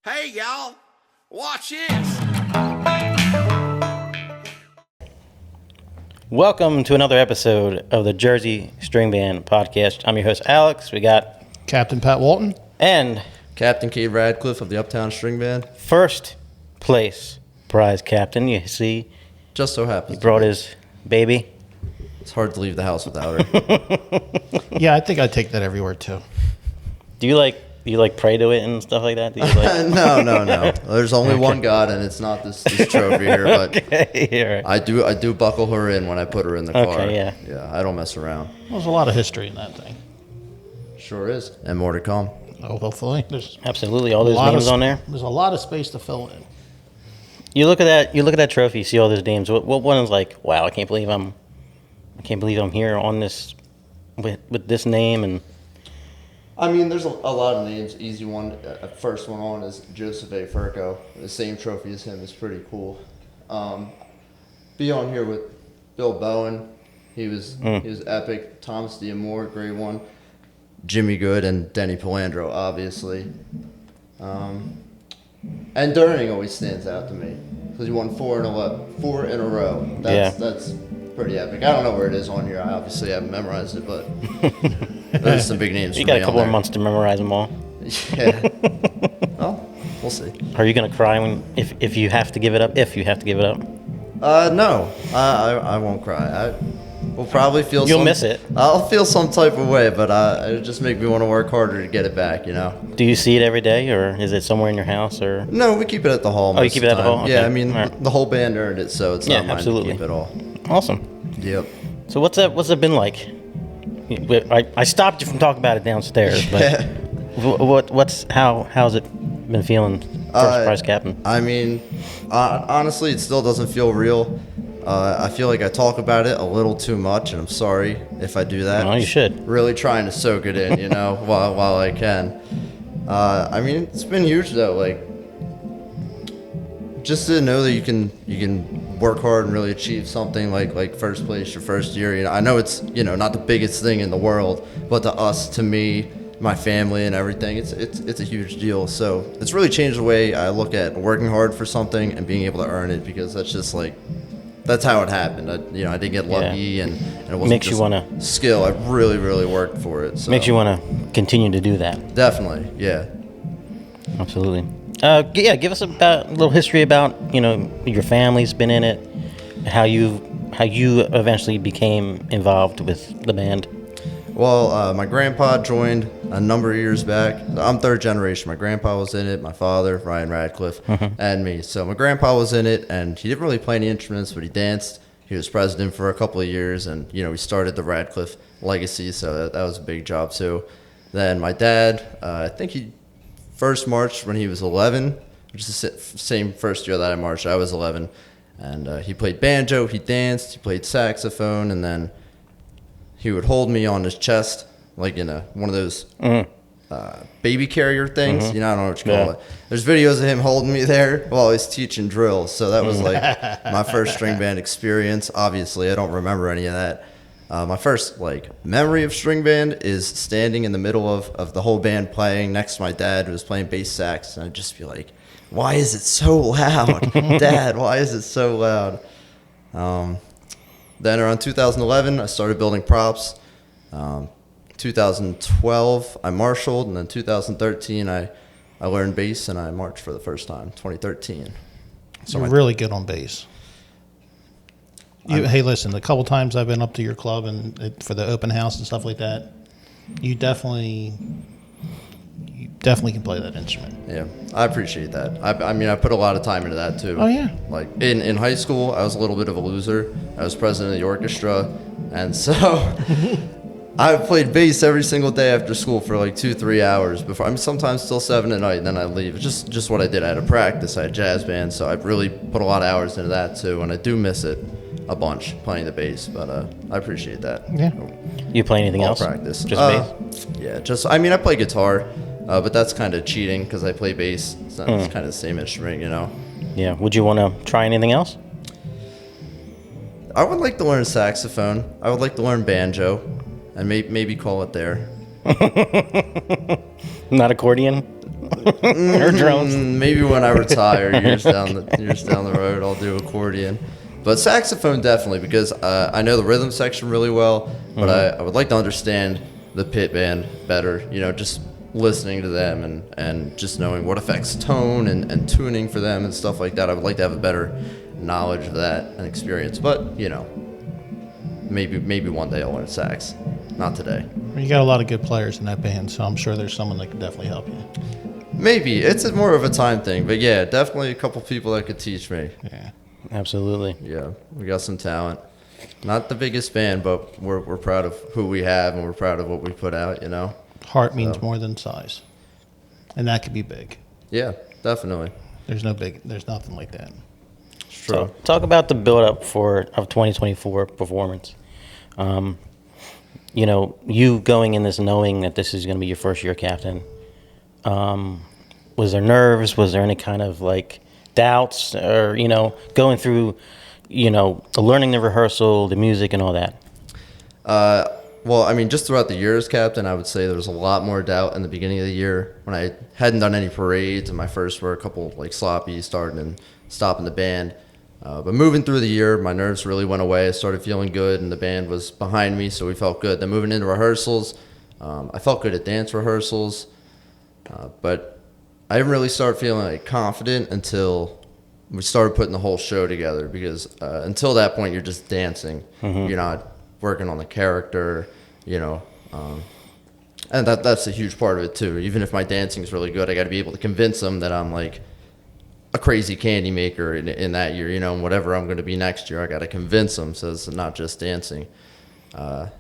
Hey, y'all, watch this. Welcome to another episode of the Jersey String Band Podcast. I'm your host, Alex. We got Captain Pat Walton. and Captain Kade Radcliffe of the Uptown String Band. first place prize captain. You see, Just so happens. he brought his baby. It's hard to leave the house without her. Yeah, I think I'd take that everywhere too. Do you like pray to it and stuff like that? Do you like? No. There's only one God, and it's not this trophy here. But Okay, yeah, right. I do buckle her in when I put her in the car. Okay, yeah. Yeah, I don't mess around. There's a lot of history in that thing. Sure is, and more to come. Oh, hopefully. There's Absolutely, all a those lot names of, on there. There's a lot of space to fill in. You look at that trophy. You see all those names. What one is like? Wow, I can't believe I'm here on this with this name and. I mean, there's a lot of names. Easy one, first one on is Joseph A. Furco. The same trophy as him is pretty cool. Be on here with Bill Bowen. He was epic. Thomas D'Amour, great one. Jimmy Good and Denny Palandro, obviously. And Durning always stands out to me because he won four in a row. That's pretty epic. I don't know where it is on here. I obviously haven't memorized it, but there's some big names. You for got me a couple on of there. months to memorize them all. Yeah. Well, we'll see. Are you gonna cry if you have to give it up? If you have to give it up, No, I won't cry. We'll probably feel. You'll miss it. I'll feel some type of way, but it'll just make me want to work harder to get it back. You know. do you see it every day, or is it somewhere in your house, or? No, we keep it at the hall. Oh, you most keep of it at the time. hall? Yeah, Okay. I mean All right. the whole band earned it, so it's Yeah, not mine absolutely. to keep it all. Awesome. Yep. So what's that been like? I stopped you from talking about it downstairs, but how's it been feeling? First prize captain. I mean, honestly, it still doesn't feel real. I feel like I talk about it a little too much, and I'm sorry if I do that. No, you should. Really trying to soak it in, while I can. I mean, it's been huge though. Like, just to know that you can work hard and really achieve something like first place your first year. I know it's not the biggest thing in the world, but to me, my family and everything, it's a huge deal. So it's really changed the way I look at working hard for something and being able to earn it, because that's just that's how it happened. I didn't get lucky, and it wasn't Makes you just wanna- skill. I really worked for it. So. Makes you want to continue to do that. Definitely, yeah. Absolutely. Give us a little history about your family's been in it, how you eventually became involved with the band. Well, my grandpa joined a number of years back. I'm third generation. My grandpa was in it, my father, Ryan Radcliffe, and me. So my grandpa was in it, and he didn't really play any instruments, but he danced. He was president for a couple of years, and, we started the Radcliffe legacy, so that was a big job, too. Then my dad, I think he first marched when he was 11, which is the same first year that I marched. I was 11, and he played banjo, he danced, he played saxophone, and then he would hold me on his chest, like in one of those baby carrier things. I don't know what you call it. There's videos of him holding me there while he's teaching drills. So that was my first string band experience. Obviously, I don't remember any of that. My first memory of string band is standing in the middle of the whole band playing next to my dad, who was playing bass sax, and I'd just be like, "Why is it so loud, Dad? Why is it so loud?" Then around 2011, I started building props. 2012, I marshaled, and then 2013, I learned bass, and I marched for the first time, 2013. So You're really good on bass. Hey, listen, the couple times I've been up to your club and for the open house and stuff like that, you definitely can play that instrument. Yeah, I appreciate that. I mean, I put a lot of time into that, too. Oh, yeah. Like, in high school, I was a little bit of a loser. I was president of the orchestra, and so I played bass every single day after school for 2-3 hours before. I mean, sometimes till 7 at night, and then I'd leave. It's just what I did. I had a practice. I had jazz band, so I really put a lot of hours into that, too, and I do miss it a bunch, playing the bass, but I appreciate that. Yeah. You play anything All else? practice. Just bass? Yeah, I play guitar, but that's kind of cheating because I play bass. It's kind of the same instrument, Yeah. Would you want to try anything else? I would like to learn saxophone. I would like to learn banjo, and maybe call it there. Not accordion? or drums? Maybe when I retire, years down the road, I'll do accordion. But saxophone definitely, because I know the rhythm section really well, but I would like to understand the pit band better. Just listening to them and just knowing what affects tone and tuning for them and stuff like that. I would like to have a better knowledge of that and experience. But maybe one day I'll learn sax. Not today. You got a lot of good players in that band, so I'm sure there's someone that could definitely help you. Maybe it's more of a time thing, but yeah, definitely a couple people that could teach me. Yeah. Absolutely. Yeah, we got some talent. Not the biggest band, but we're proud of who we have, and we're proud of what we put out. Heart means more than size, and that could be big. Yeah, definitely. There's nothing like that. It's true. So, talk about the build-up of 2024 performance. You going in this knowing that this is going to be your first year captain. Was there nerves? Was there any kind of doubts, or going through, learning the rehearsal, the music, and all that? Well, I mean, just throughout the year as captain, I would say there was a lot more doubt in the beginning of the year when I hadn't done any parades, and my first were a couple sloppy starting and stopping the band. But moving through the year, my nerves really went away. I started feeling good, and the band was behind me, so we felt good. Then moving into rehearsals, I felt good at dance rehearsals, but I didn't really start feeling confident until we started putting the whole show together, because until that point, you're just dancing. You're not working on the character, and that's a huge part of it too. Even if my dancing is really good, I got to be able to convince them that I'm a crazy candy maker in that year, and whatever I'm going to be next year, I got to convince them. So it's not just dancing. I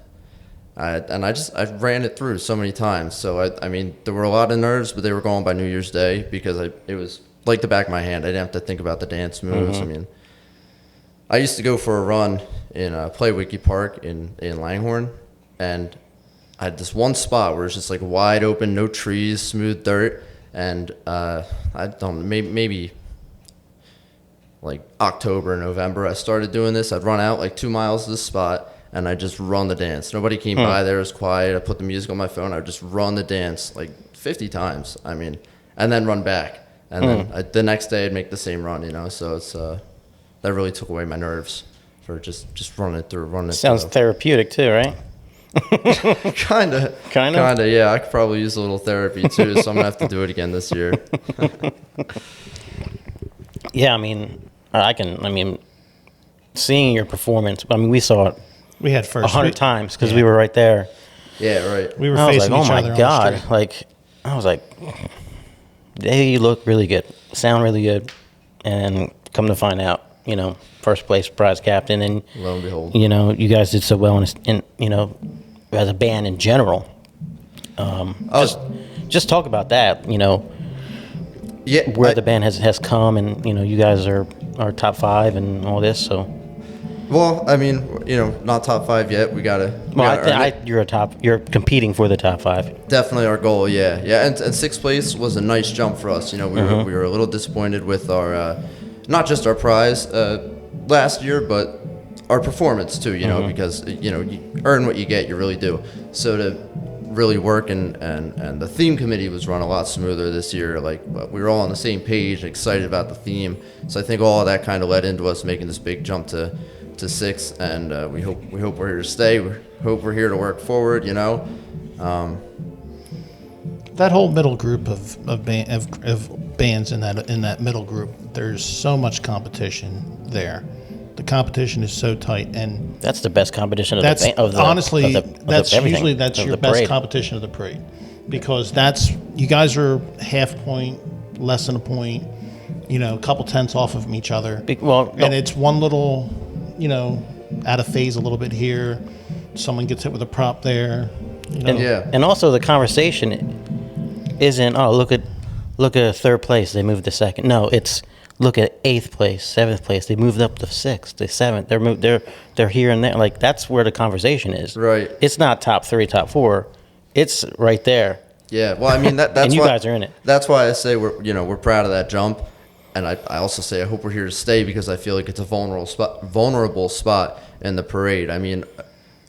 ran it through so many times. So I mean, there were a lot of nerves, but they were going by New Year's Day because it was like the back of my hand. I didn't have to think about the dance moves. I mean, I used to go for a run in Play Wiki Park in Langhorne, and I had this one spot where it's just wide open, no trees, smooth dirt, and I don't maybe October, November, I started doing this. I'd run out 2 miles to this spot, and I just run the dance. Nobody came by there. It was quiet. I put the music on my phone. I would just run the dance 50 times. I mean, and then run back. And then the next day I'd make the same run, So it's that really took away my nerves for just running through. Sounds therapeutic too, right? Kinda, yeah. I could probably use a little therapy too, so I'm gonna have to do it again this year. Yeah, I mean, seeing your performance. I mean, we saw it. We had first 100 times because we were right there. Yeah, right. We were I was facing like, each oh other my on god! the street. I was like, they look really good, sound really good, and come to find out, first place prize captain, and Lo and behold, you guys did so well in as a band in general. Just talk about that, yeah, where the band has come, and you guys are top 5 and all this. So, well, I mean, not top 5 yet. We gotta. You're competing for the top 5. Definitely our goal. Yeah. And 6th place was a nice jump for us. We were a little disappointed with our not just our prize last year, but our performance too. Because you earn what you get. You really do. So to really work and the theme committee was run a lot smoother this year. We were all on the same page, excited about the theme. So I think all of that kind of led into us making this big jump to 6, and we hope we're here to stay. We hope we're here to work forward. That whole middle group of bands in that middle group, there's so much competition there. The competition is so tight, and that's the best competition of that's the band. Honestly, that's everything, usually your best parade. competition of the parade, because you guys are half point, less than a point, a couple tenths off of each other. And it's one little, out of phase a little bit here. Someone gets hit with a prop there. And also the conversation isn't, look at 3rd place, they moved to 2nd. No, it's look at 8th place, 7th place, they moved up to 6th, to 7th. They're here and there. That's where the conversation is. Right. It's not top 3, top 4. It's right there. Yeah. Well, I mean that's and you why, guys are in it. That's why I say we're proud of that jump, and I also say I hope we're here to stay, because I feel like it's a vulnerable spot in the parade. I mean,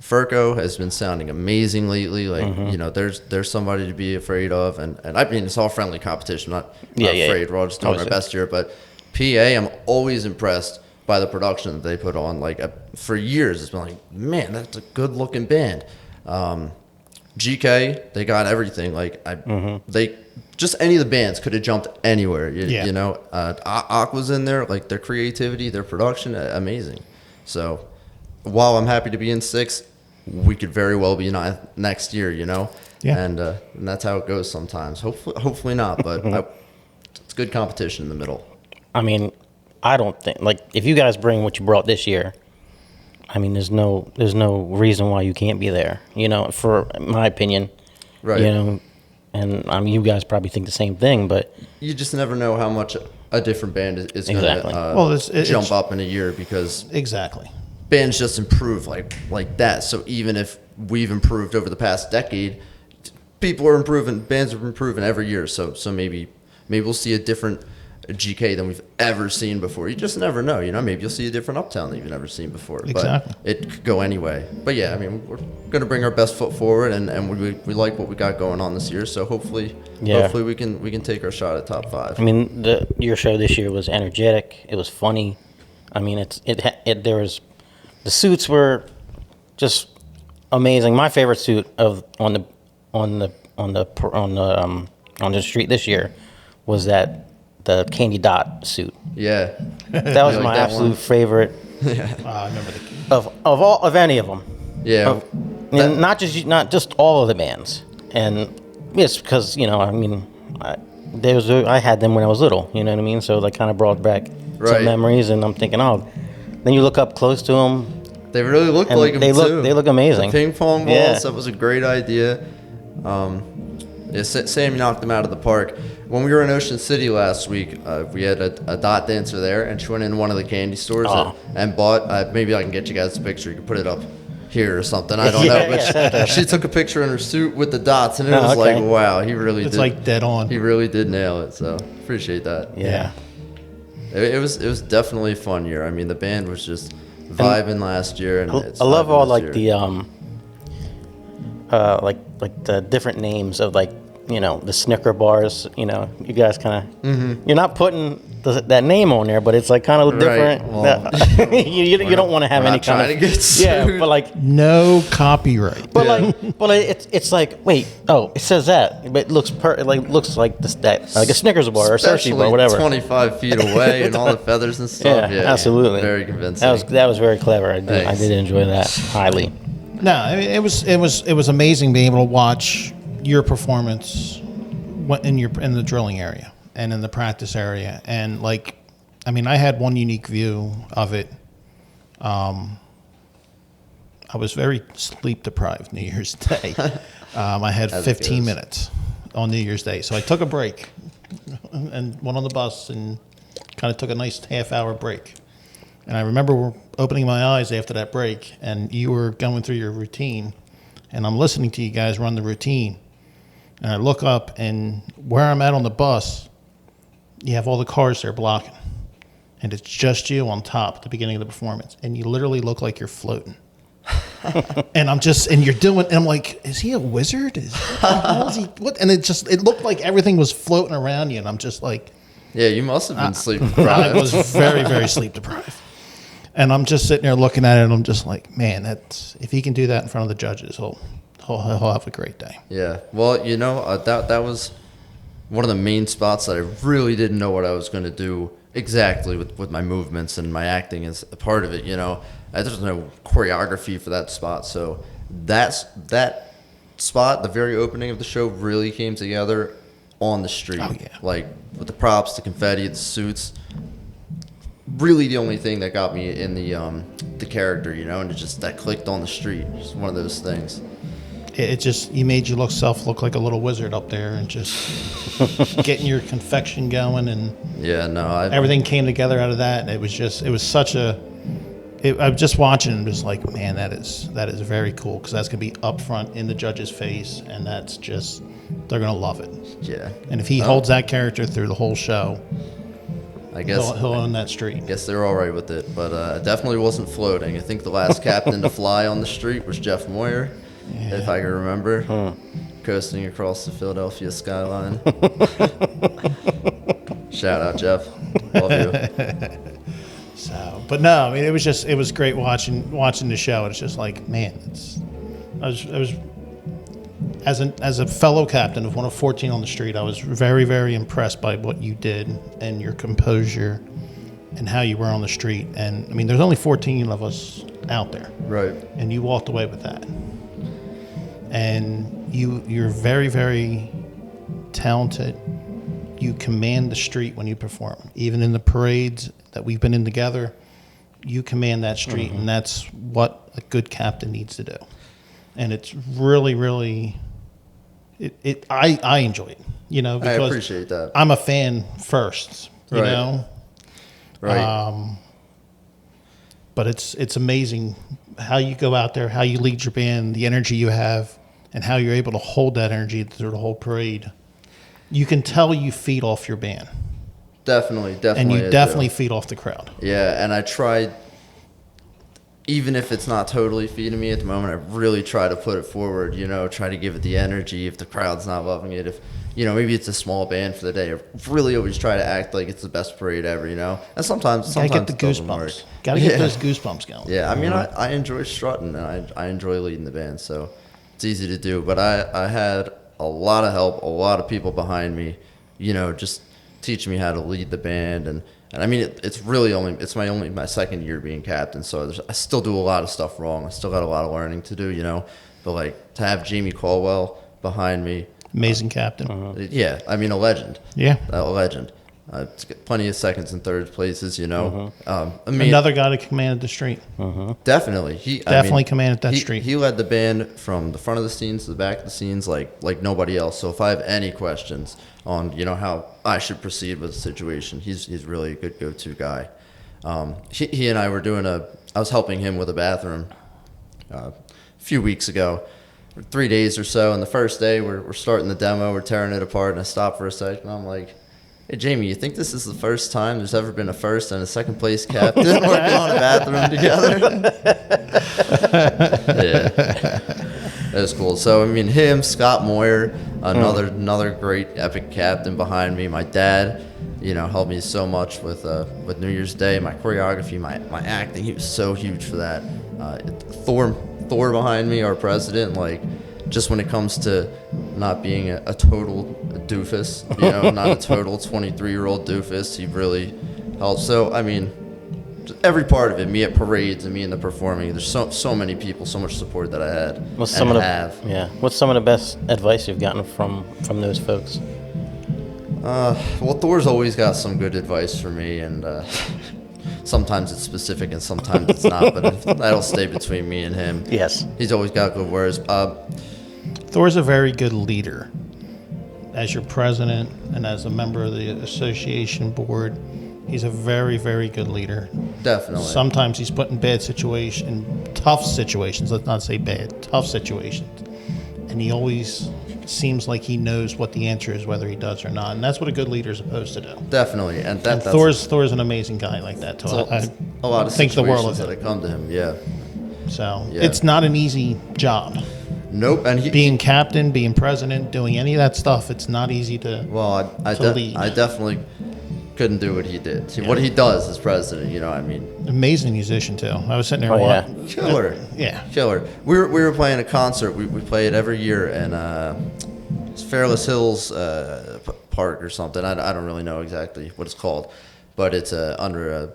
Furco has been sounding amazing lately. Like, you know, there's somebody to be afraid of. And I mean, it's all friendly competition. I'm not afraid. We're all just doing our best here. But PA, I'm always impressed by the production that they put on. Like, for years, it's been like, man, that's a good-looking band. GK, they got everything. Like, they just any of the bands could have jumped anywhere. You know, Aqua's in there. Like, their creativity, their production, amazing. So, while I'm happy to be in 6th, we could very well be next year. You know, and that's how it goes sometimes. Hopefully not, but it's good competition in the middle. I mean, I don't think, like, if you guys bring what you brought this year, I mean, there's no reason why you can't be there, you know, for my opinion. Right. You know, and I mean, you guys probably think the same thing, but you just never know how much a different band is going to jump up in a year, because bands just improve like that. So even if we've improved over the past decade, people are improving, bands are improving every year. So maybe we'll see a different GK than we've ever seen before. You just never know, you know. Maybe you'll see a different Uptown that you've never seen before. But it could go anyway. But yeah, I mean, we're going to bring our best foot forward, and we like what we got going on this year. So hopefully we can take our shot at top 5. I mean, your show this year was energetic. It was funny. I mean, there was, the suits were just amazing. My favorite suit on the street this year was the Candy Dot suit. Yeah, that was my absolute favorite. I remember of any of them. Yeah, not just all of the bands, and it's because, you know, I mean, I had them when I was little. You know what I mean? So they kind of brought back some memories, and I'm thinking, then you look up close to them. They really look like them too. They look amazing. The ping pong balls, that was a great idea. Sam knocked them out of the park. When we were in Ocean City last week, we had a dot dancer there, and she went in one of the candy stores and bought, maybe I can get you guys a picture. You can put it up here or something. I don't know. But she took a picture in her suit with the dots, and it was like, wow, he really did. It's like dead on. He really did nail it, so appreciate that. Yeah. It was definitely a fun year. I mean, the band was just vibing last year. And I love all, like, the like the different names of, like, you know, the Snicker bars. You know, you guys kind of you're not putting that name on there, but it's like kind of different. Well, you don't want to have any kind of get sued. but like no copyright. But it's like, wait, it says that, but it looks looks like like a Snickers bar or a Hershey bar, whatever. 25 feet away and all the feathers and stuff. Yeah, absolutely. Very convincing. That was very clever. I did enjoy that highly. No, I mean, it was amazing being able to watch your performance in the drilling area and in the practice area, and, like, I mean, I had one unique view of it. I was very sleep deprived New Year's Day. I had 15 minutes on New Year's Day, so I took a break and went on the bus and kind of took a nice half-hour break. And I remember opening my eyes after that break, and you were going through your routine, and I'm listening to you guys run the routine. And I look up, and where I'm at on the bus, you have all the cars there blocking. And it's just you on top at the beginning of the performance. And you literally look like you're floating. And I'm like, is he a wizard? What? And it looked like everything was floating around you. And I'm just like. Yeah, you must have been sleep deprived. I was very, very sleep deprived. And I'm just sitting there looking at it, and I'm just like, man, if he can do that in front of the judges, he'll have a great day. Yeah. Well, you know, that was one of the main spots that I really didn't know what I was going to do exactly with my movements and my acting as a part of it. You know, there's no choreography for that spot. So that spot, the very opening of the show, really came together on the street. Oh, yeah. Like, with the props, the confetti, the suits. Really the only thing that got me in the character, you know, and it just that clicked on the street. Just one of those things. You made you look like a little wizard up there, and just getting your confection going, and everything came together out of that. And it was such a. I'm just watching and just like, man, that is very cool, because that's gonna be up front in the judge's face, and that's just, they're gonna love it. Yeah. And if he holds that character through the whole show, I guess he'll own that street. Guess they're all right with it, but it definitely wasn't floating. I think the last captain to fly on the street was Jeff Moyer, if I can remember, coasting across the Philadelphia skyline. Shout out, Jeff. Love you. So, but no, I mean, it was great watching the show. It's just like, man, I was as a fellow captain of one of 14 on the street, I was very, very impressed by what you did and your composure and how you were on the street. And I mean, there's only 14 of us out there, Right. and you walked away with that. And you're very, very talented. You command the street when you perform, even in the parades that we've been in together. You command that street, and that's what a good captain needs to do. And it's really, really, I enjoy it, because I appreciate that. I'm a fan first, you Right. know. Right. But it's amazing how you go out there, how you lead your band, the energy you have, and how you're able to hold that energy through the whole parade. You can tell you feed off your band. Definitely. And you I definitely do. feed off the crowd. Yeah, and I tried, even if it's not totally feeding me at the moment, I really try to put it forward, try to give it the energy if the crowd's not loving it. If, maybe it's a small band for the day. I really always try to act like it's the best parade ever, And sometimes Gotta get the it doesn't work. goosebumps. Gotta get those goosebumps going. Yeah, I mean, I enjoy strutting, and I enjoy leading the band, so it's easy to do. But I had a lot of help, a lot of people behind me, just teaching me how to lead the band. And I mean, it's my second year being captain, so I still do a lot of stuff wrong. I still got a lot of learning to do, But, like, to have Jamie Caldwell behind me. Amazing captain. Yeah, I mean, a legend. Yeah. A legend. It's got plenty of seconds and third places, I mean, Another guy that commanded the street. definitely. Definitely commanded that street. He led the band from the front of the scenes to the back of the scenes like nobody else. So if I have any questions on, how I should proceed with the situation, he's really a good go-to guy. He and I were I was helping him with a bathroom a few weeks ago, 3 days or so. And the first day we're starting the demo, we're tearing it apart, and I stopped for a second. And I'm like, hey, Jamie, you think this is the first time there's ever been a first and a second place captain working on a bathroom together? Yeah. That was cool. So, I mean, him, Scott Moyer, another great epic captain behind me. My dad, helped me so much with New Year's Day, my choreography, my acting. He was so huge for that. Thor behind me, our president, just when it comes to not being a total doofus, not a total 23-year-old doofus, he really helped. So, I mean, every part of it, me at parades and me in the performing, there's so many people, so much support that I had. What's some of the best advice you've gotten from those folks? Well, Thor's always got some good advice for me, and sometimes it's specific and sometimes it's not, but that'll stay between me and him. Yes. He's always got good words. Thor's a very good leader. As your president and as a member of the association board, he's a very, very good leader. Definitely. Sometimes he's put in tough situations, let's not say bad, tough situations. And he always seems like he knows what the answer is, whether he does or not. And that's what a good leader is supposed to do. Definitely. And Thor's an amazing guy like that, too. A lot of think the world of situations that come to him, yeah. So it's not an easy job. Nope. And being captain, being president, doing any of that stuff, it's not easy to lead. I definitely couldn't do what he did. See, what he does as president, I mean. Amazing musician, too. I was sitting there watching. Killer. Yeah. Killer. We were playing a concert. We play it every year in Fairless Hills Park or something. I don't really know exactly what it's called, but it's under a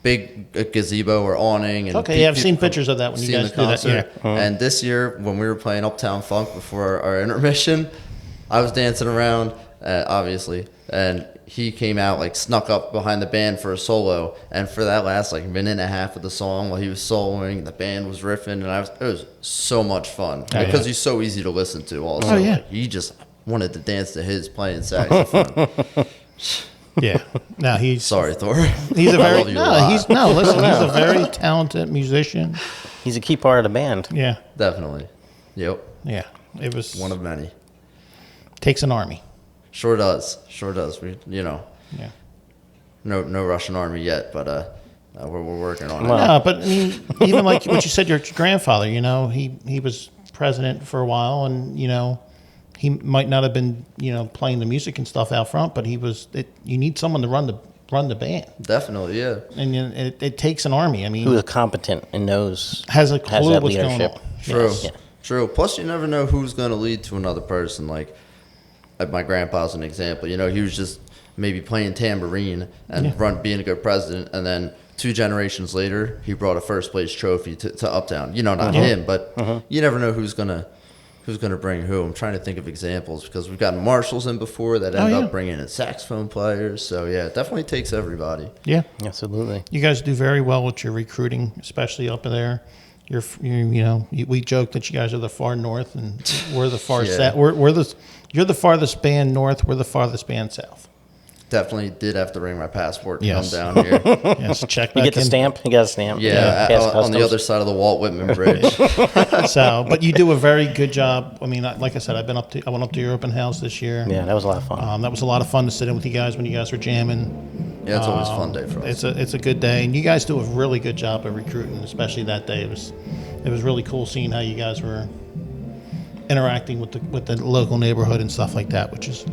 big gazebo or awning. And I've seen pictures of that when you guys do that. Yeah. And this year, when we were playing Uptown Funk before our intermission, I was dancing around, obviously, and he came out, snuck up behind the band for a solo, and for that last, minute and a half of the song, while he was soloing, the band was riffing, and it was so much fun, because he's so easy to listen to also. Oh, yeah. He just wanted to dance to his playing saxophone. Yeah. No, he's sorry, Thor. He's a very he's a very talented musician. He's a key part of the band. Yeah. Definitely. Yep. Yeah. It was one of many. Takes an army. Sure does. We Yeah. no Russian army yet, but we're working on it. No, but I mean, even like what you said, your grandfather, you know, he was president for a while, and you know, he might not have been, you know, playing the music and stuff out front, but he was. You need someone to run the band. Definitely, yeah. And it takes an army. I mean, who is competent and knows has a clue that what's leadership. going on. True, Yes. Yeah. true. Plus, you never know who's going to lead to another person. Like my grandpa's an example. You know, he was just maybe playing tambourine and being a good president, and then 2 generations later, he brought a first place trophy to Uptown. You know, not him, but you never know who's gonna bring who. I'm trying to think of examples because we've gotten marshals in before that end up bringing in saxophone players. So yeah, it definitely takes everybody. Yeah, Absolutely. you guys do very well with your recruiting, especially up there. We joke that you guys are the far north, and we're the far south. You're the farthest band north. We're the farthest band south. Definitely did have to bring my passport to Yes. come down here. Yes, check. You back get the in. stamp. You got a stamp. Yeah, Pass on the customs. other side of the Walt Whitman Bridge. So, but you do a very good job. I mean, like I said, I went up to your open house this year. Yeah, that was a lot of fun. That was a lot of fun to sit in with you guys when you guys were jamming. Yeah, it's always a fun day for us. It's a good day, and you guys do a really good job of recruiting, especially that day. It was really cool seeing how you guys were interacting with the local neighborhood and stuff like that, which is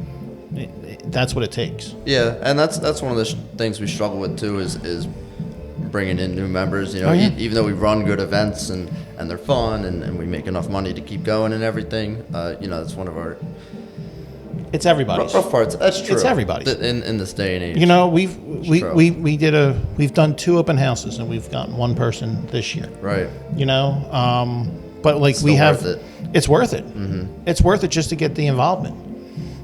that's what it takes. Yeah, and that's one of the things we struggle with too is bringing in new members. You know, even though we run good events and they're fun and we make enough money to keep going and everything, you know, that's one of our It's everybody's. rough parts. That's true. It's everybody's. In this day and age. You know, we've done 2 open houses and we've gotten 1 person this year. Right. You know, but like Still worth it. It's worth it. Mm-hmm. It's worth it just to get the involvement.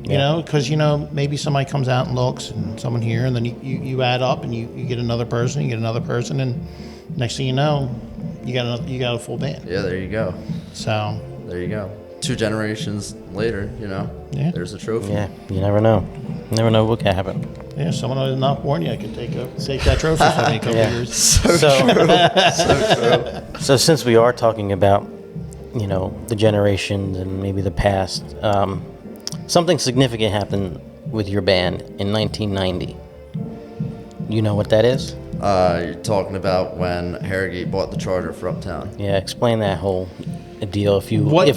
You know, because, you know, maybe somebody comes out and looks and someone here, and then you add up and you get another person, and next thing you know, you got a full band. Yeah, there you go. So There you go. 2 generations later, you know, there's a trophy. Yeah, you never know. You never know what can happen. yeah, someone who's not born yet could take that trophy for me a couple years. So since we are talking about, you know, the generations and maybe the past, something significant happened with your band in 1990. You know what that is? You're talking about when Harrogate bought the charter for Uptown. Yeah, explain that whole deal if you What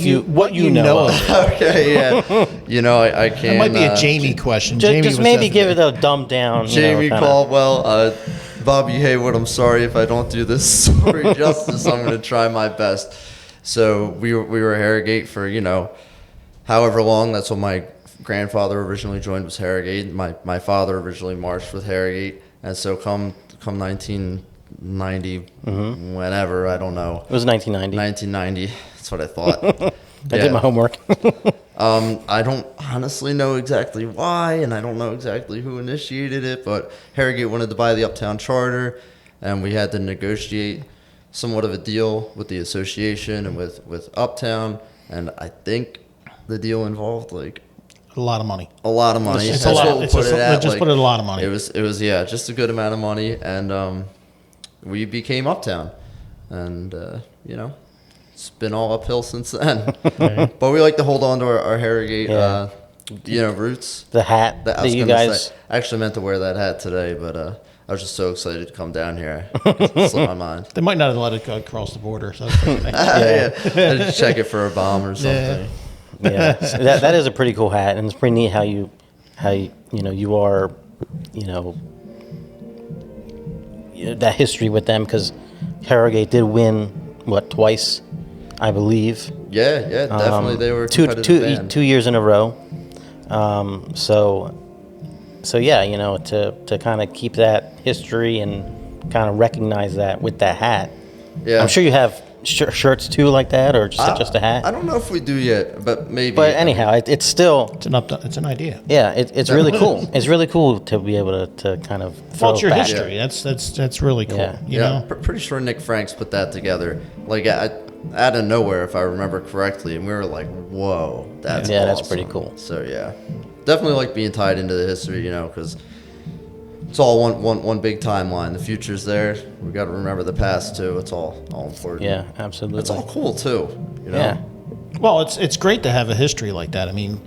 you know of it. Okay, yeah. You know, I can't. That might be a Jamie question. Just, Jamie just was maybe definitely- give it a dumbed down. Jamie kinda. Caldwell, Bobby Haywood, I'm sorry if I don't do this story justice. I'm going to try my best. So we were Harrogate for, you know, however long. That's what my grandfather originally joined, was Harrogate. My father originally marched with Harrogate. And so come 1990, whenever, I don't know. It was 1990. 1990, that's what I thought. I did my homework. I don't honestly know exactly why, and I don't know exactly who initiated it, but Harrogate wanted to buy the Uptown charter, and we had to negotiate somewhat of a deal with the association and with Uptown, and I think the deal involved like a lot of money. a lot of money. It's That's a lot. what we'll put it at. Let's just put it a lot of money. It was yeah, just a good amount of money, and we became Uptown, and you know, it's been all uphill since then. But we like to hold on to our Harrogate, you know, roots. The hat I that was you gonna guys. say, I actually meant to wear that hat today, but I was just so excited to come down here. It slipped my mind. They might not have let it go across the border. So that's okay. Yeah, I'd check it for a bomb or something. Yeah, so that is a pretty cool hat, and it's pretty neat how you know you are, you know, that history with them, because Harrogate did win twice, I believe. Yeah, definitely. They were a competitive band. 2 years in a row. So yeah, you know, to kind of keep that history and kind of recognize that with that hat. Yeah, I'm sure you have shirts too like that, or just a hat. I don't know if we do yet, but maybe. But anyhow, it's still. It's an idea. Yeah, it's really cool. It's really cool to be able to kind of throw Well, it's your back. history. That's really cool. Yeah. You know. Pretty sure Nick Franks put that together, like out of nowhere, if I remember correctly, and we were like, "Whoa, that's that's awesome." pretty cool. So yeah, definitely like being tied into the history, you know, because it's all one big timeline. The future's there. We got to remember the past too. It's all important. Yeah, absolutely. It's all cool too. You know? Yeah. Well, it's great to have a history like that. I mean,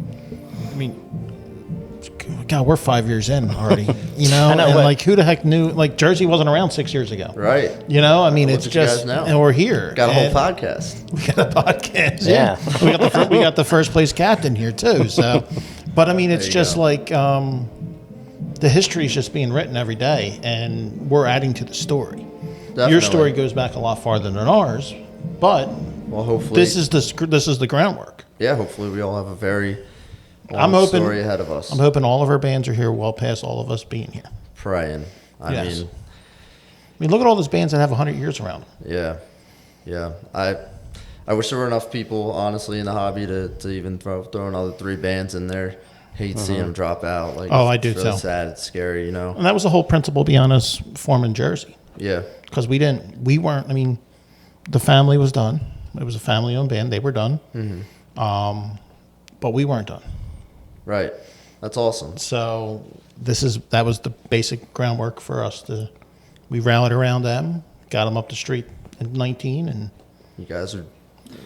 God, we're 5 years in already. You know, I know, and but- like who the heck knew? Like Jersey wasn't around 6 years ago, Right. You know, I mean, Look it's at you just, guys now. and we're here. Got a whole And podcast. We got a podcast. Yeah. We got the first place captain here too. So, but I mean, it's you just go. like the history is just being written every day, and we're adding to the story. Definitely. Your story goes back a lot farther than ours, but Well, hopefully. this is the groundwork. Yeah, hopefully we all have a very I'm long hoping- story ahead of us. I'm hoping all of our bands are here well past all of us being here. Praying. I Yes. mean, I mean, look at all those bands that have 100 years around them. yeah. I wish there were enough people, honestly, in the hobby to even throw another 3 bands in there. Hate seeing them drop out. Like, Oh, I it's do really too. sad. It's scary, you know. And that was the whole principle behind us forming Jersey. Yeah. Because we weren't, I mean, the family was done. It was a family-owned band. They were done. But we weren't done. Right. That's awesome. So that was the basic groundwork for us we rallied around them, got them up the street at 19, and You guys are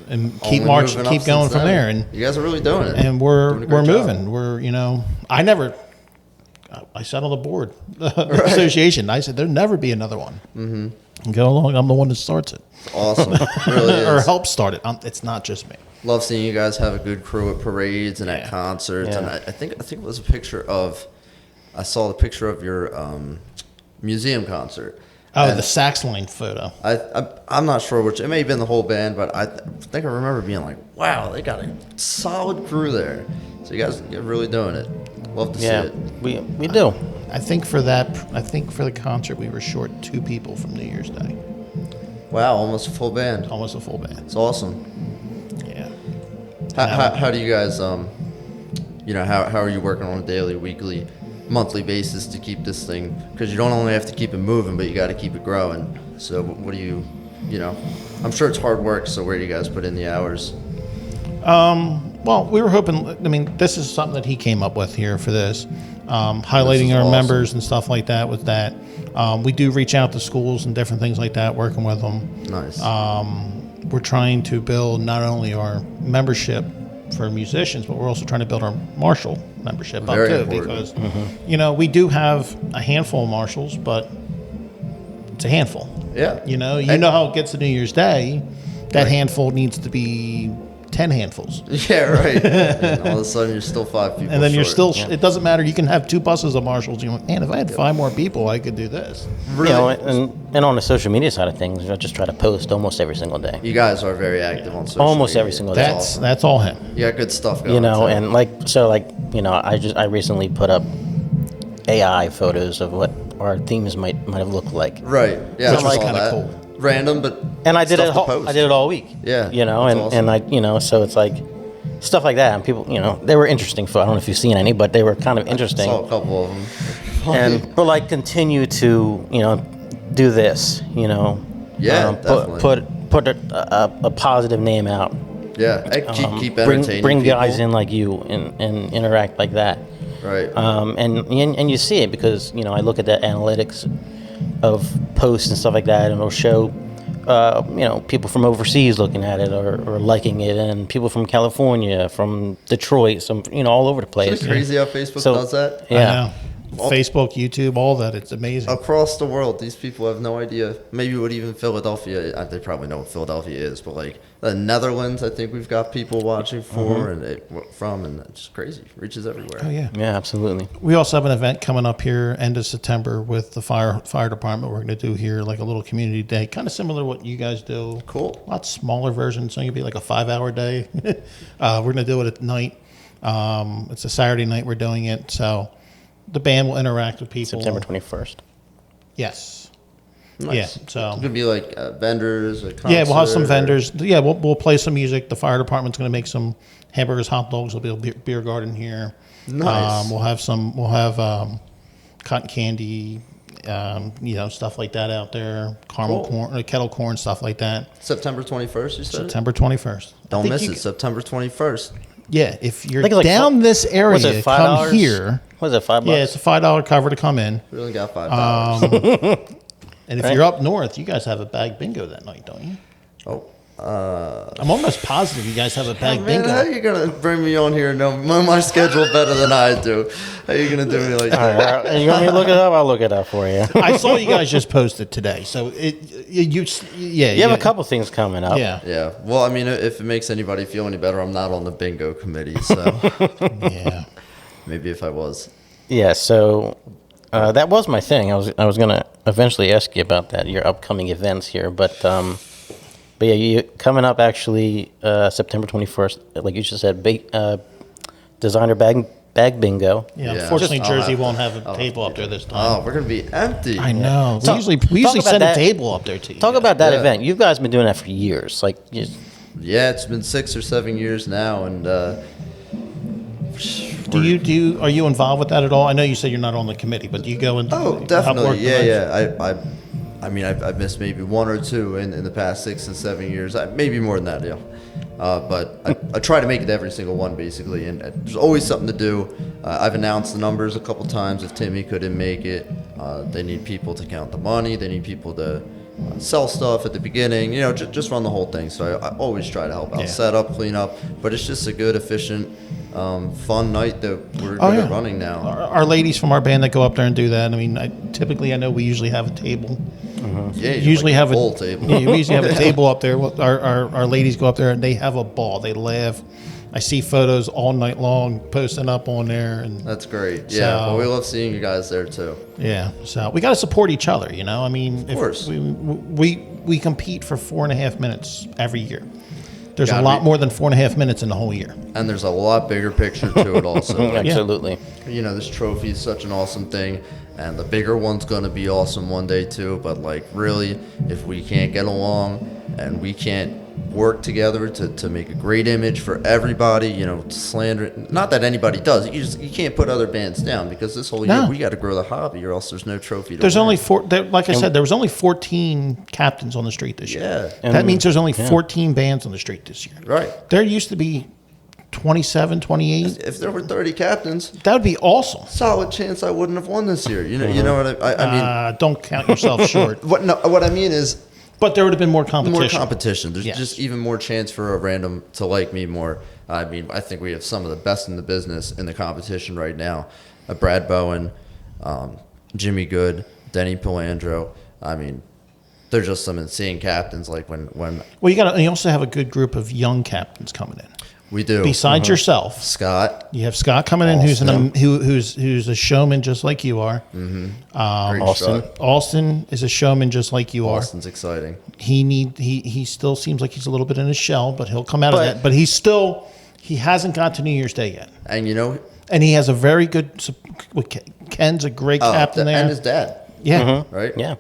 keep only marching, moving keep up going since from then. there. And you guys are really doing it. and we're Doing a great job. moving. We're, you know, I sat on the board, the association. I said there'll never be another one. Mm-hmm. Go along. I'm the one that starts it, Awesome. It really is. or helps start it. It's not just me. Love seeing you guys have a good crew at parades and at concerts. Yeah. And I think it was a picture of. I saw the picture of your museum concert. Oh, And the sax line photo. I'm not sure which. It may have been the whole band, but I think I remember being like, "Wow, they got a solid crew there." So you guys are really doing it. Love to see Yeah, it. we do. I think for the concert we were short 2 people from New Year's Day, Wow, almost a full band. almost a full band. It's awesome. Yeah. How do you guys how are you working on a daily, weekly, monthly basis to keep this thing? Because you don't only have to keep it moving, but you got to keep it growing. So what do you I'm sure it's hard work. So where do you guys put in the hours? Well, we were hoping. I mean, this is something that he came up with here for this, highlighting our awesome. members and stuff like that. With that, we do reach out to schools and different things like that, working with them. Nice. We're trying to build not only our membership for musicians, but we're also trying to build our Marshall membership Very up too. important. Because we do have a handful of Marshalls, but it's a handful. Yeah. You know And- how it gets to New Year's Day. That Right. handful needs to be 10 handfuls. Yeah, right. And all of a sudden, you're still 5 people. And then you're short. still, it doesn't matter. You can have 2 buses of Marshalls. You're like, man, if I had 5 more people, I could do this. Really. You know, and on the social media side of things, I just try to post almost every single day. You guys are very active on social Almost media. every single day. That's all him. You got good stuff going. You know, too. and I recently put up AI photos of what our themes might have looked like. Right. Yeah. Which I was saw kinda that. cool. Random, but And I did stuff it. to All, post. I did it all week. Yeah, You know, that's and awesome. so it's like stuff like that. And people, they were interesting. I don't know if you've seen any, but they were kind of interesting. Saw a couple of them. But like continue to do this. Yeah, definitely. Put a positive name out. Yeah, hey, keep Bring entertaining people. guys in like you and interact like that. Right. And you see it because I look at the analytics of posts and stuff like that, and it'll show people from overseas looking at it or liking it, and people from California, from Detroit, some all over the place. Isn't it crazy how Facebook So- does that? Yeah. I know. Facebook, YouTube, all that. It's amazing. Across the world, these people have no idea. Maybe what even Philadelphia. They probably know what Philadelphia is, but like the Netherlands, I think we've got people watching for and it's just crazy. Reaches everywhere. Oh, yeah. Yeah, absolutely. We also have an event coming up here end of September with the fire department. We're going to do here like a little community day, kind of similar to what you guys do. Cool. A lot smaller version. So it'll be like a 5-hour day. We're going to do it at night. It's a Saturday night we're doing it. So the band will interact with people. September 21st. Yes. Nice. Yeah. So It's gonna be like vendors. A yeah, we'll have some concert, vendors. Yeah, we'll play some music. The fire department's going to make some hamburgers, hot dogs. There'll be a beer garden here. Nice. We'll have cotton candy, stuff like that out there. Caramel Cool. corn, kettle corn, stuff like that. September 21st. You said. September 21st. Don't miss it. September 21st. Yeah, if you're I think it's like down this area, Was it come $5? here. Was it $5? Yeah, it's a $5 cover to come in. We only got $5. And if Right. you're up north, you guys have a bag bingo that night, don't you? Oh, I'm almost positive you guys have a bag Man, bingo. how are you gonna bring me on here and know my schedule better than I do? How are you gonna do me like that? All right, you want me to look it up? I'll look it up for you. I saw you guys just posted today, so you have a couple things coming up. Yeah. Yeah. Well, I mean, if it makes anybody feel any better, I'm not on the bingo committee, so Yeah. maybe if I was. Yeah. So that was my thing. I was gonna eventually ask you about that, your upcoming events here, but yeah, you coming up actually September 21st, like you just said, designer bag bingo. Yeah, Yeah. unfortunately, I'll Jersey have won't have a table up there this time. Oh, we're gonna be empty. I know. Talk- We talk usually about send a that. table up there to you. Talk about that Yeah. event. You guys been doing that for years. Like, Yeah, it's been 6 or 7 years now, and Are you involved with that at all? I know you said you're not on the committee, but do you go and oh, help definitely, work the yeah, events? yeah. I mean, I've missed maybe 1 or 2 in the past 6 and 7 years. Maybe more than that, yeah. But I try to make it every single one, basically, and there's always something to do. I've announced the numbers a couple times. If Timmy couldn't make it, they need people to count the money. They need people to sell stuff at the beginning. You know, just run the whole thing. So I always try to help out, Yeah. set up, clean up. But it's just a good, efficient, fun night that we're Oh, good yeah. at running now. Our ladies from our band that go up there and do that. I mean, I know we usually have a table. Yeah, Usually like have full table. Yeah, we usually have a table up there. Well, our ladies go up there and they have a ball. They laugh. I see photos all night long posting up on there, and That's great. Yeah, So- well, we love seeing you guys there too. yeah. So we got to support each other. You know, I mean, Of course. we compete for 4.5 minutes every year. There's a Gotta lot be- more than 4.5 minutes in the whole year. And there's a lot bigger picture to it also. Like, absolutely. you know, this trophy is such an awesome thing, and the bigger one's going to be awesome one day too. But like, really, if we can't get along and we can't work together to make a great image for everybody, you know, slander, not that anybody does, you can't put other bands down, because this whole year No. we got to grow the hobby, or else there's no trophy to There's win. only like I said, there was only 14 captains on the street this year. Yeah. That means there's only 14 bands on the street this year. Right. There used to be 27, 28. If there were 30 captains, That would be awesome. solid chance I wouldn't have won this year. You know what I mean? Don't count yourself short. What I mean is, But there would have been more competition. more competition. There's Yes. just even more chance for a random to like me more. I mean, I think we have some of the best in the business in the competition right now. Brad Bowen, Jimmy Good, Denny Pilandro. I mean, they're just some insane captains. Like when Well, you also have a good group of young captains coming in. we do. Besides yourself, Scott, you have Scott coming in, who's who's a showman just like you are. great Austin. shot. Austin is a showman just like you are. Austin's exciting. He still seems like he's a little bit in his shell, but he'll come out of But- that. But he hasn't got to New Year's Day yet, And you know, and he has a very good. Ken's a great captain there. and his dad, Yeah, right? Yeah.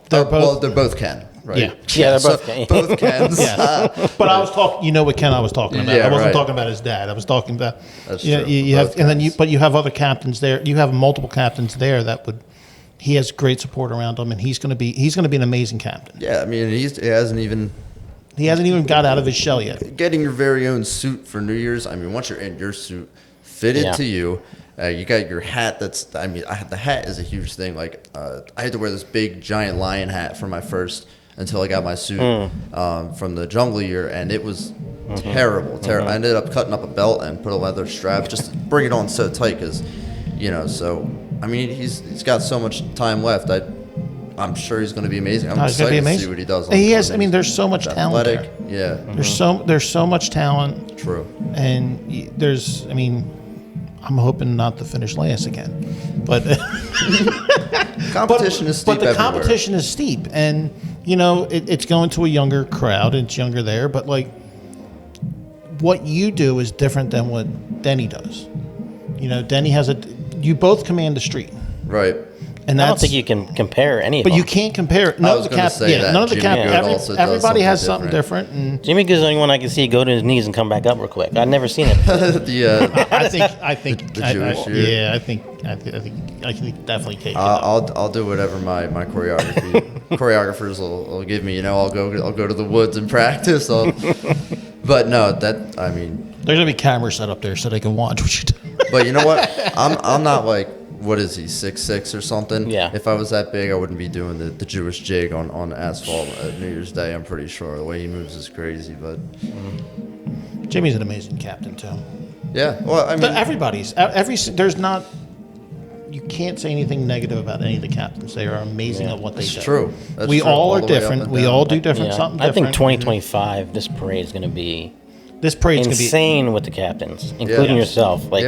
They're Well, both. they're both Ken, right? Yeah. Yeah, they're so both Ken. both Kens. Yes. But I was talking. You know what Ken I was talking about. Yeah, I wasn't right. talking about his dad. I was talking about. That's you know, true. You have, Both and then Kens. but you have other captains there. You have multiple captains there that would. He has great support around him, and he's going to be an amazing captain. Yeah, I mean, he hasn't even He hasn't even got out of his shell yet. getting your very own suit for New Year's. I mean, once you're in your suit, fitted Yeah. to you, you got your hat. The hat is a huge thing. Like, I had to wear this big giant lion hat for my first until I got my suit from the jungle year, and it was terrible. I ended up cutting up a belt and put a leather strap just to bring it on so tight, because, you know. So I mean, he's got so much time left. I'm sure he's going to be amazing. I'm He's going excited to be to amazing. see what he does. He has. I mean, there's so much talent there. athletic. Yeah, There's so much talent, true. and there's. I mean, I'm hoping not to finish last again, but Competition is steep But the everywhere. competition is steep, and you know it's going to a younger crowd. It's younger there, but like what you do is different than what Denny does. You know, Denny has you both command the street, Right. and I don't that's. think you can compare any of But them. you can't compare. None was of the gonna cap. say Yeah, that. none of the Jimmy cap. Good also does Everybody has something something different, and Jimmy Good's the only one I can see go to his knees and come back up real quick. I've never seen it. I think The Jewish year. yeah, I think definitely Kade. I'll do whatever my choreographers will give me. You know, I'll go to the woods and practice. But no, There's gonna be cameras set up there so they can watch what you do. But you know what? I'm not like what is he, 6'6" or something? Yeah. If I was that big, I wouldn't be doing the Jewish jig on asphalt at New Year's Day, I'm pretty sure. The way he moves is crazy, but... Jimmy's an amazing captain, too. Yeah, well, I mean... There's not... You can't say anything negative about any of the captains. They are amazing at what they do. That's true. We all are different. We all do different, something I different. think 2025, this parade is going to be this parade's going to be insane with the captains, including yourself. Like,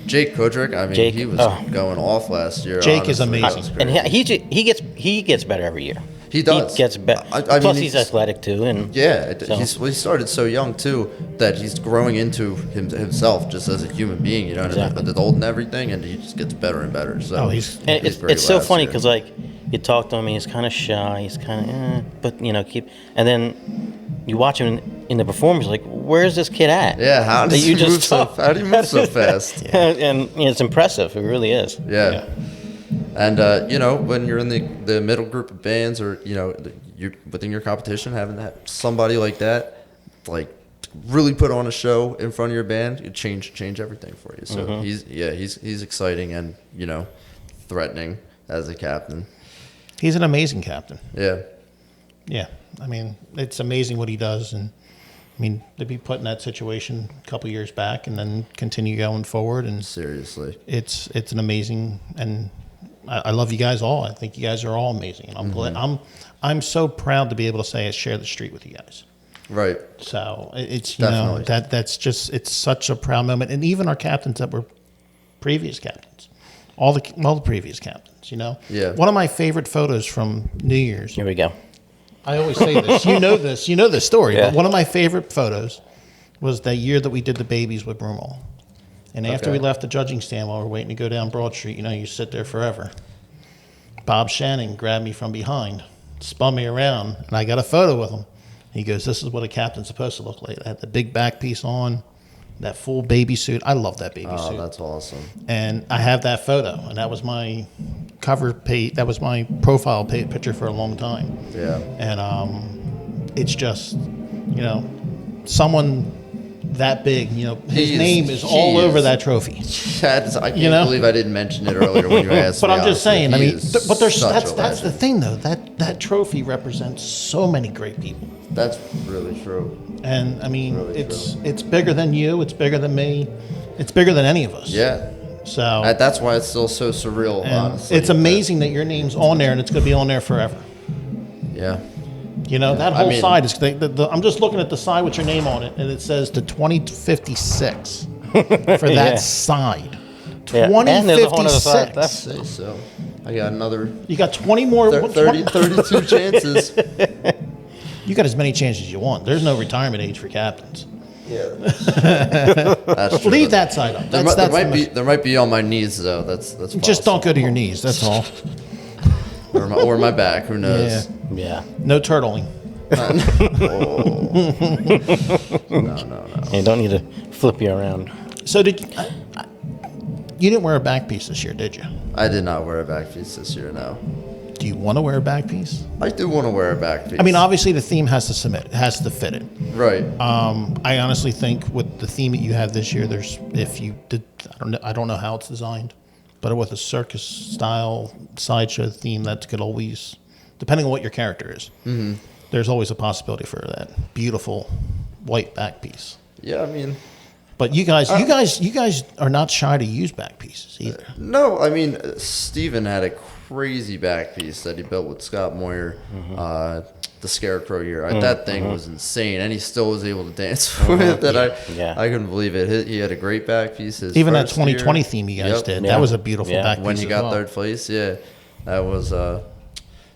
Jake Kudrick, I mean, he was going off last year. Jake is amazing. And he gets better every year. He does. He gets better. Plus, he's athletic, too. And he started so young, too, that he's growing into himself just as a human being, and adult and everything, and he just gets better and better. So it's so funny because, like, you talk to him, he's kind of shy, he's kind of, but, and then you watch him in the performance, like, where's this kid at? Yeah, how do you move so fast? And it's impressive. It really is. Yeah. And, when you're in the middle group of bands or, you're within your competition, having somebody like that, like, really put on a show in front of your band, it change everything for you. So he's exciting and, threatening as a captain. He's an amazing captain. Yeah. Yeah. I mean, it's amazing what he does. And, I mean, to be put in that situation a couple years back and then continue going forward. And seriously. It's an amazing... And I love you guys all. I think you guys are all amazing. And I'm glad... I'm so proud to be able to say I share the street with you guys. Right. So it's Definitely. that's just it's such a proud moment, and even our captains that were previous captains, all the previous captains, Yeah. One of my favorite photos from New Year's. Here we go. I always say this. You know this story. Yeah. But one of my favorite photos was the year that we did the babies with Broomall, and after we left the judging stand while we were waiting to go down Broad Street, you sit there forever. Bob Shannon grabbed me from behind, spun me around, and I got a photo with him. He goes, "This is what a captain's supposed to look like." I had the big back piece on, that full baby suit. I love that baby suit. Oh, that's awesome. And I have that photo, and that was my cover page. That was my profile picture for a long time. Yeah. And it's just, someone that big, his name is all over that trophy. I can't believe I didn't mention it earlier when you asked me. But I'm just saying, but that's the thing, though. That trophy represents so many great people. That's really true. And I mean, it's bigger than you. It's bigger than me. It's bigger than any of us. Yeah. So that's why it's still so surreal. Honestly, it's amazing that your name's on there, and it's going to be on there forever. Yeah. That whole side is. I'm just looking at the side with your name on it, and it says the 2056 for that side. 2056. Say so. I got another. You got 20 more. 32 chances. You got as many chances as you want. There's no retirement age for captains. Yeah. That's true. Leave that side up. There might be on my knees though. That's possible. Just don't go to your knees. That's all. or my back. Who knows? Yeah. No turtling. No. You don't need to flip you around. So you didn't wear a back piece this year, did you? I did not wear a back piece this year. No. Do you want to wear a back piece? I do want to wear a back piece. I mean, obviously the theme has to submit. It has to fit it. Right. I honestly think with the theme that you have this year, I don't know how it's designed, but with a circus style sideshow theme, that could always, depending on what your character is, there's always a possibility for that beautiful white back piece. Yeah, I mean. But you guys are not shy to use back pieces either. No, I mean, Steven had a crazy back piece that he built with Scott Moyer, the Scarecrow year. That thing was insane, and he still was able to dance with it. I couldn't believe it. He had a great back piece. Even that 2020 theme you guys did, that was a beautiful back piece. When you got third place, that was.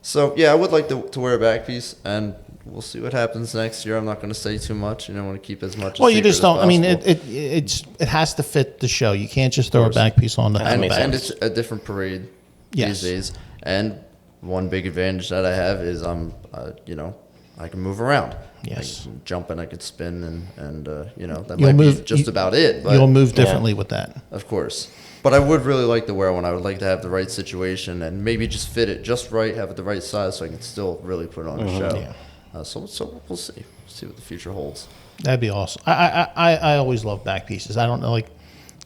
So I would like to wear a back piece, and we'll see what happens next year. I'm not going to say too much. I want to keep as much. Well, you just don't. I mean, it has to fit the show. You can't just throw a back piece on the and it's a different parade these days. And one big advantage that I have is I can move around. Yes, I can jump and I can spin and that might be just about it. But you'll move differently with that, of course. But I would really like to wear one. I would like to have the right situation and maybe just fit it just right, have it the right size, so I can still really put on a show. Yeah. So we'll see. We'll see what the future holds. That'd be awesome. I always love back pieces. I don't know,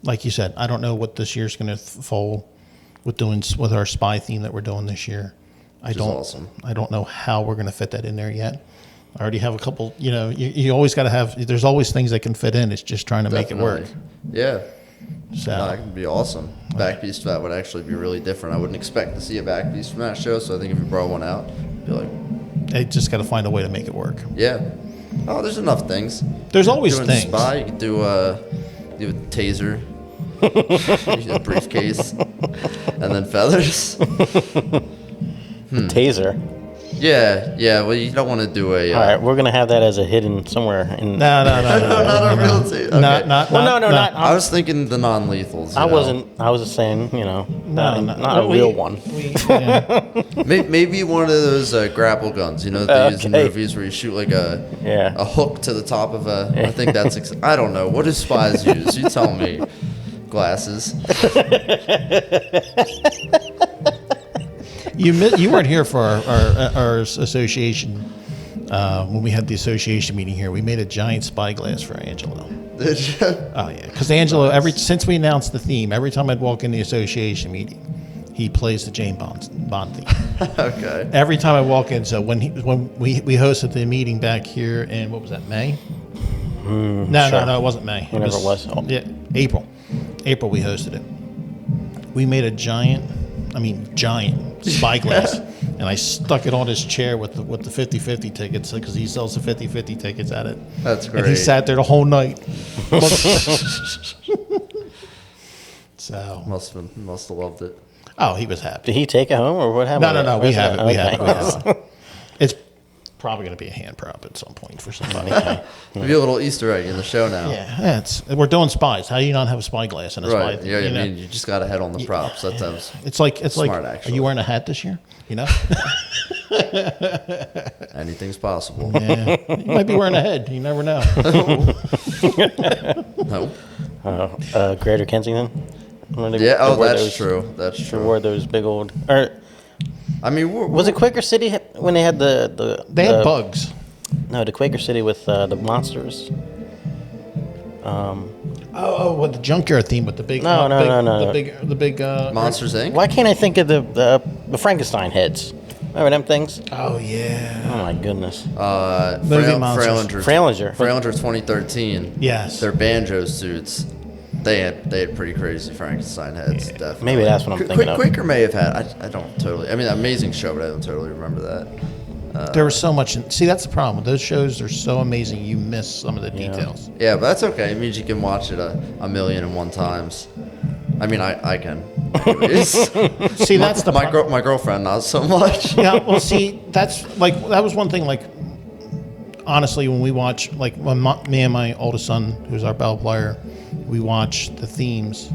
like you said, I don't know what this year's going to fold. with our spy theme that we're doing this year. Awesome. I don't know how we're going to fit that in there yet. I already have a couple. You always got to have. There's always things that can fit in. It's just trying to make it work. Yeah. So that could be awesome. Back piece to that would actually be really different. I wouldn't expect to see a back piece from that show. So I think if you brought one out, it'd be like, I just got to find a way to make it work. Yeah. Oh, there's enough things. There's always doing things. Spy, you could do a taser, a briefcase, and then feathers. Taser. Yeah. Well, you don't want to do a. All right, we're gonna have that as a hidden somewhere. In No. Not a real taser. Okay. Not. Not. I was thinking the non-lethals. I wasn't. I was just saying, not a real one. Maybe one of those grapple guns, that they use in movies where you shoot like a hook to the top of a. I think that's. I don't know. What do spies use? You tell me. Glasses. You weren't here for our association when we had the association meeting here. We made a giant spyglass for Angelo. Did you? Oh yeah, because Angelo, since we announced the theme, every time I'd walk in the association meeting, he plays the James Bond theme. Okay. Every time I walk in, so when we hosted the meeting back here in what was that, May? No, it wasn't May. Whenever it was. Yeah, April. April we hosted it. We made a giant spyglass, and I stuck it on his chair with the 50-50 tickets because he sells the 50-50 tickets at it. That's great. And he sat there the whole night. So must have loved it. Oh, he was happy. Did he take it home or what happened? No. We have it. We Okay. have it. It's probably going to be a hand prop at some point for somebody. Maybe a little Easter egg in the show now. Yeah, we're doing spies. How do you not have a spyglass in a Right. spy? Yeah. I mean, you just got to head on the props. That sounds. It's like smart, are actually. you wearing a hat this year? Anything's possible. Yeah, you might be wearing a head. You never know. No. Greater Kensington. Yeah. Oh, that's true. That's They true. wore those big old. I mean, Was it Quaker City when they had the? They had bugs. No, the Quaker City with the monsters. With the junkyard theme with the big. No. The big. Monsters Inc. Why can't I think of the Frankenstein heads? Remember them things? Oh yeah. Oh my goodness. Movie monsters. Fralinger. Fralinger 2013. Yes. Their banjo suits. They had pretty crazy Frankenstein heads. Definitely. Maybe that's what I'm thinking of. Quaker may have had. I don't totally. I mean, amazing show, but I don't totally remember that. There was so much. See, that's the problem. Those shows are so amazing. You miss some of the details. Yeah, but that's okay. It means you can watch it a million and one times. I mean, I can. See, that's the my girlfriend not so much. Yeah, well, see, that was one thing. Like, honestly, when we watch, like, when me and my oldest son, who's our bell player, we watch the themes.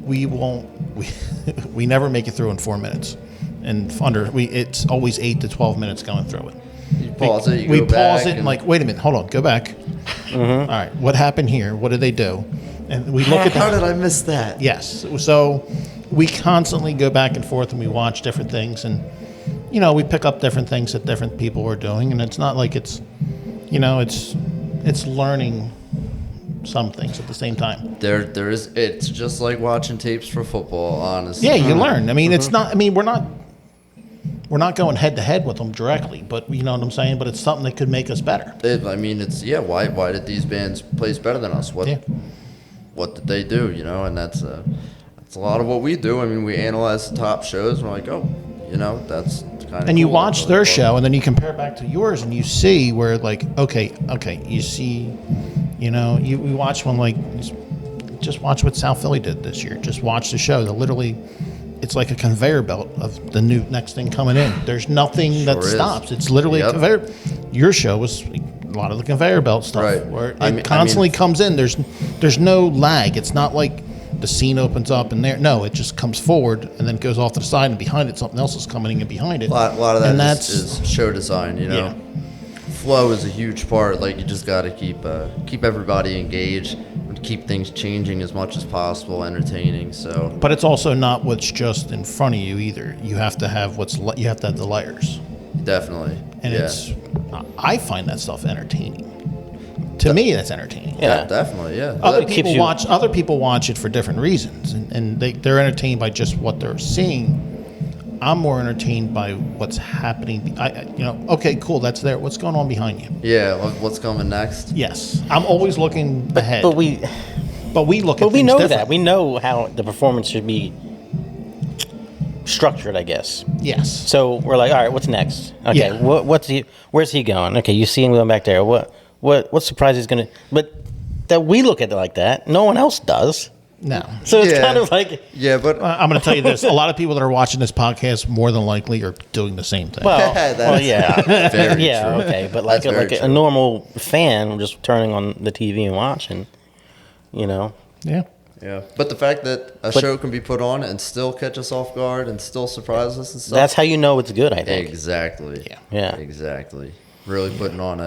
We never make it through in 4 minutes, and it's always 8 to 12 minutes going through it. You pause it. We pause it and like, wait a minute, hold on, go back. Mm-hmm. All right, what happened here? What did they do? And we look at how did I miss that? Yes, so we constantly go back and forth and we watch different things, and we pick up different things that different people are doing, and it's not like it's learning some things at the same time. There is. It's just like watching tapes for football, honestly. Yeah, you learn. I mean, it's not. I mean, we're not going head to head with them directly, but you know what I'm saying. But it's something that could make us better. Why did these bands place better than us? What did they do? And that's a lot of what we do. I mean, we analyze the top shows. And we're like, that's kind of. And you cool. watch their show, and then you compare it back to yours, and you see where okay, you see. We watch one like, just watch what South Philly did this year. Just watch the show. It's like a conveyor belt of the new next thing coming in. There's nothing that stops. It's literally a conveyor. Your show was a lot of the conveyor belt stuff, right? Where it constantly comes in. There's no lag. It's not like the scene opens up and there. No, it just comes forward and then goes off to the side, and behind it something else is coming in behind it. A lot of that is show design. Yeah. Flow is a huge part. Like, you just got to keep everybody engaged and keep things changing as much as possible, entertaining. So, but it's also not what's just in front of you either. You have to have you have to have the layers. Definitely. And I find that stuff entertaining. To me, that's entertaining. Yeah. Definitely, yeah. Other keeps people you- watch. Other people watch it for different reasons, and they're entertained by just what they're seeing. I'm more entertained by what's happening. Okay, cool, that's there. What's going on behind you? Yeah, what's coming next? Yes, I'm always looking ahead. But we look at we things know different. that. We know how the performance should be structured, I guess. Yes. So we're like, all right, what's next? Okay, Yeah. where's he going? Okay, you see him going back there. What surprise he's gonna? But that we look at it like that. No one else does. No. So it's Yeah. kind of like, Yeah, but I'm going to tell you this: a lot of people that are watching this podcast more than likely are doing the same thing. well, yeah, very yeah, true. okay, but like That's very a true. normal fan just turning on the TV and watching, yeah. yeah, but the fact that a show can be put on and still catch us off guard and still surprise us and stuff. that's how you know it's good. I think. Exactly. Yeah. Exactly. Really putting on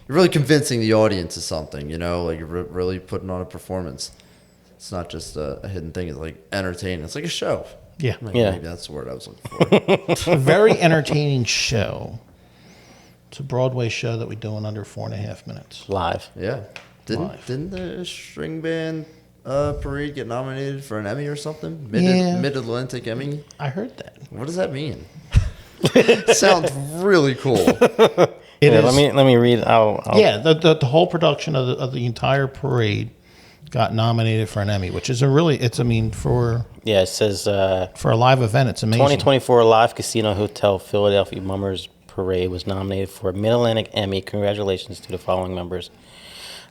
you're really convincing the audience of something, like you're really putting on a performance. It's not just a hidden thing. It's like entertaining. It's like a show. Yeah. Yeah. Maybe that's the word I was looking for. A very entertaining show. It's a Broadway show that we do in under 4.5 minutes. Live. Yeah. Live. Didn't the string band parade get nominated for an Emmy or something? Yeah. Mid-Atlantic Emmy? I heard that. What does that mean? Sounds really cool. It Yeah, is. let me read. Yeah, the whole production of the entire parade got nominated for an Emmy, which is for Yeah, it says a live event, it's amazing. 2024 Live Casino Hotel Philadelphia Mummers Parade was nominated for a Mid-Atlantic Emmy. Congratulations to the following members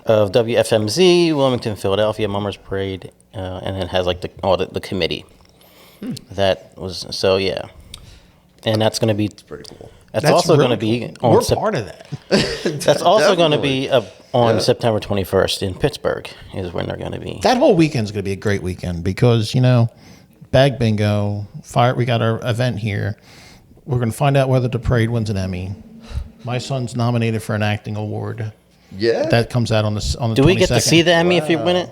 of WFMZ, Wilmington, Philadelphia Mummers Parade, and it has like the committee. That was yeah, and that's going to be Pretty cool. That's That's also really going to be cool. on We're part of that. That's also going to Definitely. be on Yeah. September 21st in Pittsburgh is when they're going to be. That whole weekend's going to be a great weekend because, Bag Bingo, we got our event here. We're going to find out whether the parade wins an Emmy. My son's nominated for an acting award. Yeah. That comes out on the 22nd. Do we get to see the Emmy if you win it?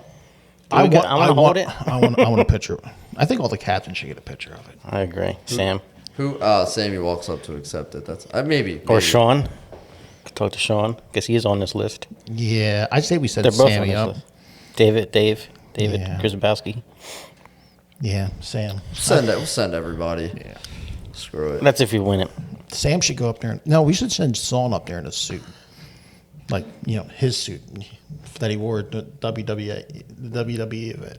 I want to hold it. I want a picture. I think all the captains should get a picture of it. I agree. Sam Who? Sammy walks up to accept it. That's maybe. or Sean. Could talk to Sean because he is on this list. Yeah, I'd say we set They're both on Sammy this up. list. David Yeah. Grzybowski. Yeah, Sam. We'll send everybody. Yeah. Screw it. That's if you win it. Sam should go up there. No, we should send Sean up there in a suit. Like, his suit that he wore at the WWE event.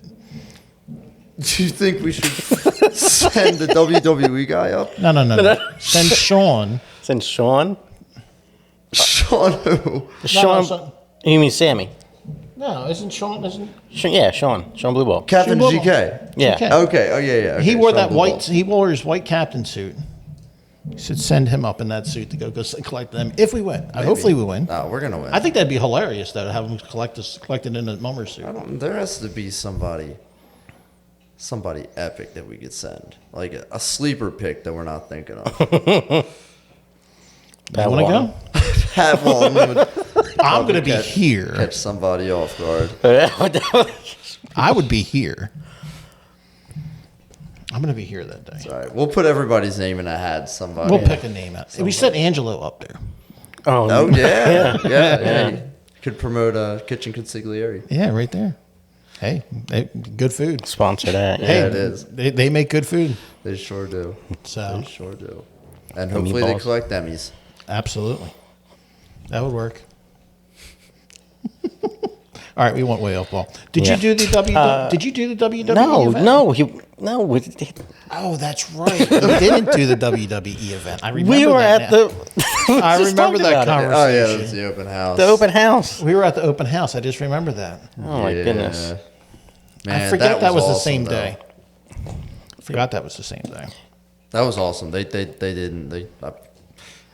Do you think we should send the WWE guy up? No. Send Sean. Send Sean. Sean who? Sean. son- You mean Sammy? No, isn't Sean? Yeah, Sean. Sean Blueball. Captain Sean GK. Yeah. GK. Okay. Oh yeah. Okay. He wore Sean that Blueball. white. He wore his white captain suit. You should send him up in that suit to go collect them if we win. Hopefully we win. Oh, we're gonna win. I think that'd be hilarious though to have him collected in a mummer suit. There has to be somebody epic that we could send, like a sleeper pick that we're not thinking of. You want to go? Have one. I'm going to be here. Catch somebody off guard. I would be here. I'm going to be here that day. All right, we'll put everybody's name in a hat. Somebody. We'll pick a name out. We set Angelo up there. Oh yeah. You could promote Kitchen Consigliere. Yeah, right there. Hey, good food. Sponsor that. Hey, it is. They make good food. They sure do. So They sure do. And hopefully they meatballs. collect Emmys. absolutely, that would work. All right, we went way off ball. Did Yeah. you do the Did you do the WWE No, event? no. Oh, that's right. He didn't do the WWE event. I remember We were that at now. the. I just remember talked that about it. conversation. Oh yeah, that's the open house. The open house. We were at the open house. I just remember that. Oh my goodness. Man, I forget that was the awesome, same though. day. I forgot that was the same day. That was awesome. The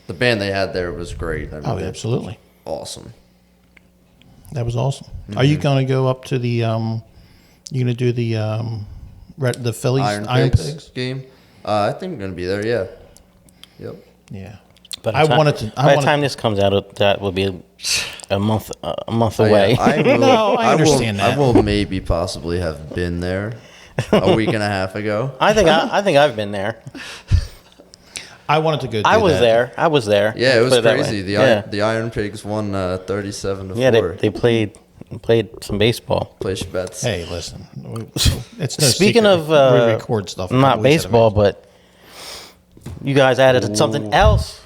band they had there was great. I mean, Oh, yeah, absolutely. awesome. That was awesome. Are you going to go up to the? You going to do the Phillies Iron Pigs game. I think I'm gonna be there. Yeah. Yep. Yeah. But I wanted to. By the time this comes out, that will be a month Oh, away. yeah. I will, No, I understand that. I will maybe possibly have been there a week and a half ago. I think I've been there. I wanted to go. I was there. I was there. Yeah, it was Put that crazy. way. The Iron Pigs won 37-4. Yeah, they played some baseball. Place your bets. Hey, listen. It's no Speaking secret. of we record stuff. not baseball, but you guys added something else.